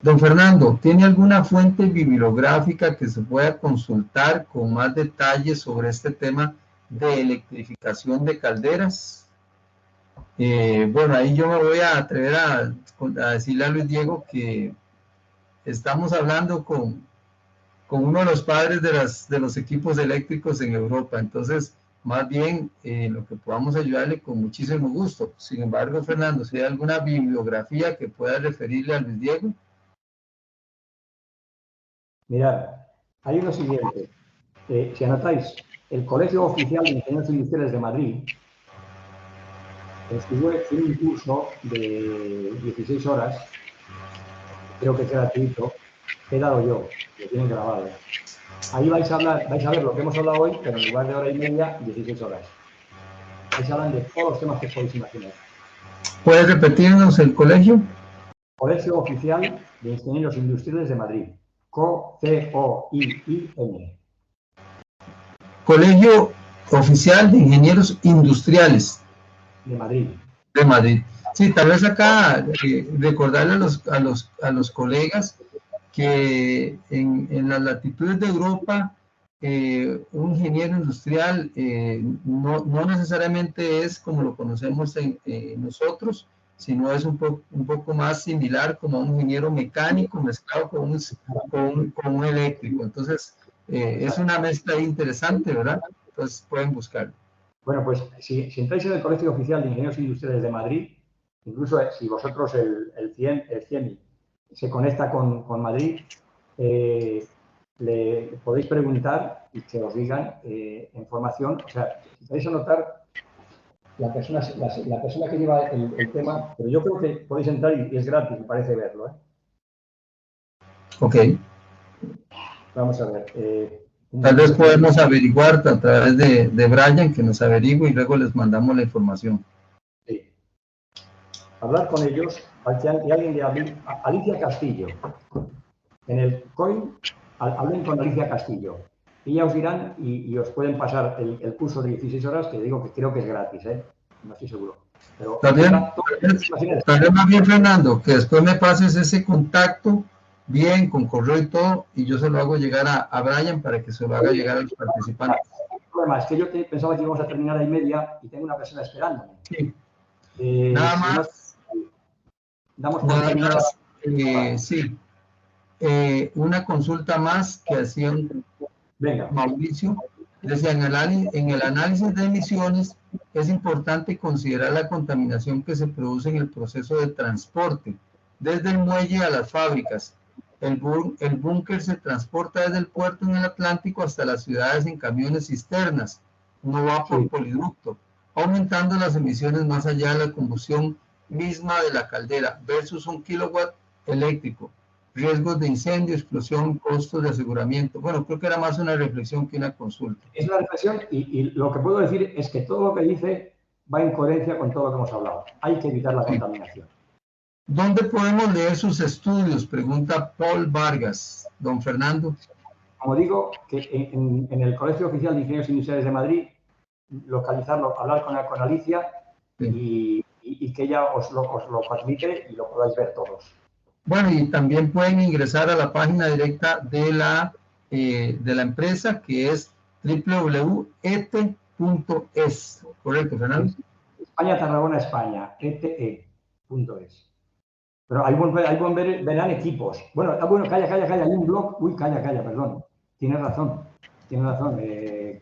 Don Fernando, ¿tiene alguna fuente bibliográfica que se pueda consultar con más detalles sobre este tema de electrificación de calderas? Bueno, ahí yo me voy a atrever a decirle a Luis Diego que estamos hablando con uno de los padres de los equipos eléctricos en Europa. Entonces, más bien, lo que podamos ayudarle con muchísimo gusto. Sin embargo, Fernando, si hay alguna bibliografía que pueda referirle a Luis Diego. Mirad, hay lo siguiente. Si anotáis, el Colegio Oficial de Ingenieros Industriales de Madrid, en su web tiene un curso de 16 horas, creo que es gratuito, que he dado yo, lo tienen grabado. Ahí vais a ver lo que hemos hablado hoy, pero en lugar de hora y media, 16 horas. Ahí se hablan de todos los temas que podéis imaginar. ¿Puedes repetirnos el colegio? Colegio Oficial de Ingenieros Industriales de Madrid. COIIN. Colegio Oficial de Ingenieros Industriales De Madrid. De Madrid. Sí, tal vez acá recordarle a los colegas que en las latitudes de Europa un ingeniero industrial no necesariamente es como lo conocemos nosotros, sino es un poco más similar como un ingeniero mecánico mezclado con un eléctrico. Entonces, es una mezcla interesante, ¿verdad? Entonces, pueden buscarlo. Bueno, pues si entráis en el Colegio Oficial de Ingenieros Industriales de Madrid, incluso si vosotros el CIEMI se conecta con Madrid, le podéis preguntar y que os digan información. O sea, si podéis anotar la persona que lleva el tema, pero yo creo que podéis entrar y es gratis, me parece verlo. Ok. Vamos a ver. Tal vez podemos averiguar a través de Brian, que nos averigüe y luego les mandamos la información. Sí. Hablar con ellos, y alguien de Alicia Castillo. En el COIN, hablen con Alicia Castillo. Ella os dirán y os pueden pasar el curso de 16 horas, que digo que creo que es gratis, no estoy seguro. Pero también más bien, Fernando, que después me pases ese contacto bien, con correo y todo, y yo se lo hago llegar a Brian para que se lo haga llegar a los participantes. El problema es que yo pensaba que íbamos a terminar a y media y tengo una persona esperándome. Sí. Nada más. Damos por terminada. Sí. Una consulta más que hacía Mauricio. Decía, en el análisis de emisiones es importante considerar la contaminación que se produce en el proceso de transporte, desde el muelle a las fábricas. El búnker se transporta desde el puerto en el Atlántico hasta las ciudades en camiones cisternas, no va por poliducto, aumentando las emisiones más allá de la combustión misma de la caldera, versus 1 kilowatt eléctrico. Riesgos de incendio, explosión, costos de aseguramiento. Bueno, creo que era más una reflexión que una consulta. Es una reflexión y lo que puedo decir es que todo lo que dice va en coherencia con todo lo que hemos hablado. Hay que evitar la contaminación. ¿Dónde podemos leer sus estudios? Pregunta Paul Vargas. Don Fernando. Como digo, que en el Colegio Oficial de Ingenieros Industriales de Madrid, localizarlo, hablar con Alicia y que ella os lo facilite y lo podáis ver todos. Bueno, y también pueden ingresar a la página directa de la empresa, que es www.ete.es. ¿Correcto, Fernando? España, Tarragona, España, ete.es. Pero ahí verán equipos. Bueno, calla, hay un blog. Uy, calla, perdón. Tienes razón,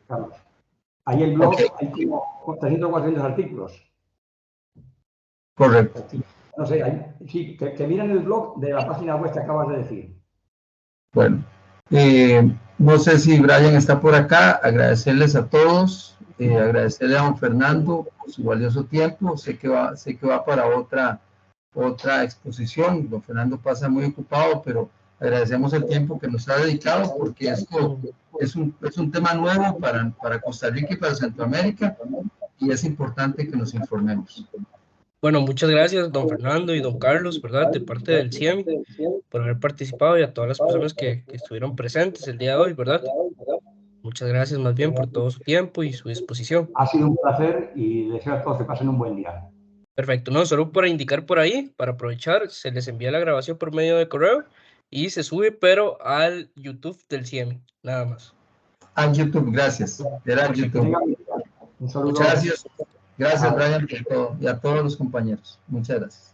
Carlos. Ahí el blog, hay como 300 o 400 artículos. Correcto. No sé, sí, que miren el blog de la página web que acabas de decir. Bueno, no sé si Brian está por acá. Agradecerles a todos, agradecerle a don Fernando por su valioso tiempo. Sé que va para otra exposición. Don Fernando pasa muy ocupado, pero agradecemos el tiempo que nos ha dedicado, porque esto es un tema nuevo para Costa Rica y para Centroamérica, y es importante que nos informemos. Bueno, muchas gracias, don Fernando y don Carlos, ¿verdad? De parte del CIEMI, por haber participado, y a todas las personas que estuvieron presentes el día de hoy, ¿verdad? Muchas gracias más bien por todo su tiempo y su disposición. Ha sido un placer y deseo a todos que pasen un buen día. Perfecto, no, solo para indicar por ahí, para aprovechar, se les envía la grabación por medio de correo y se sube, pero al YouTube del CIEMI, nada más. Al YouTube, gracias. Era al YouTube. Un saludo. Muchas gracias. Gracias, Brian, por todo, y a todos los compañeros. Muchas gracias.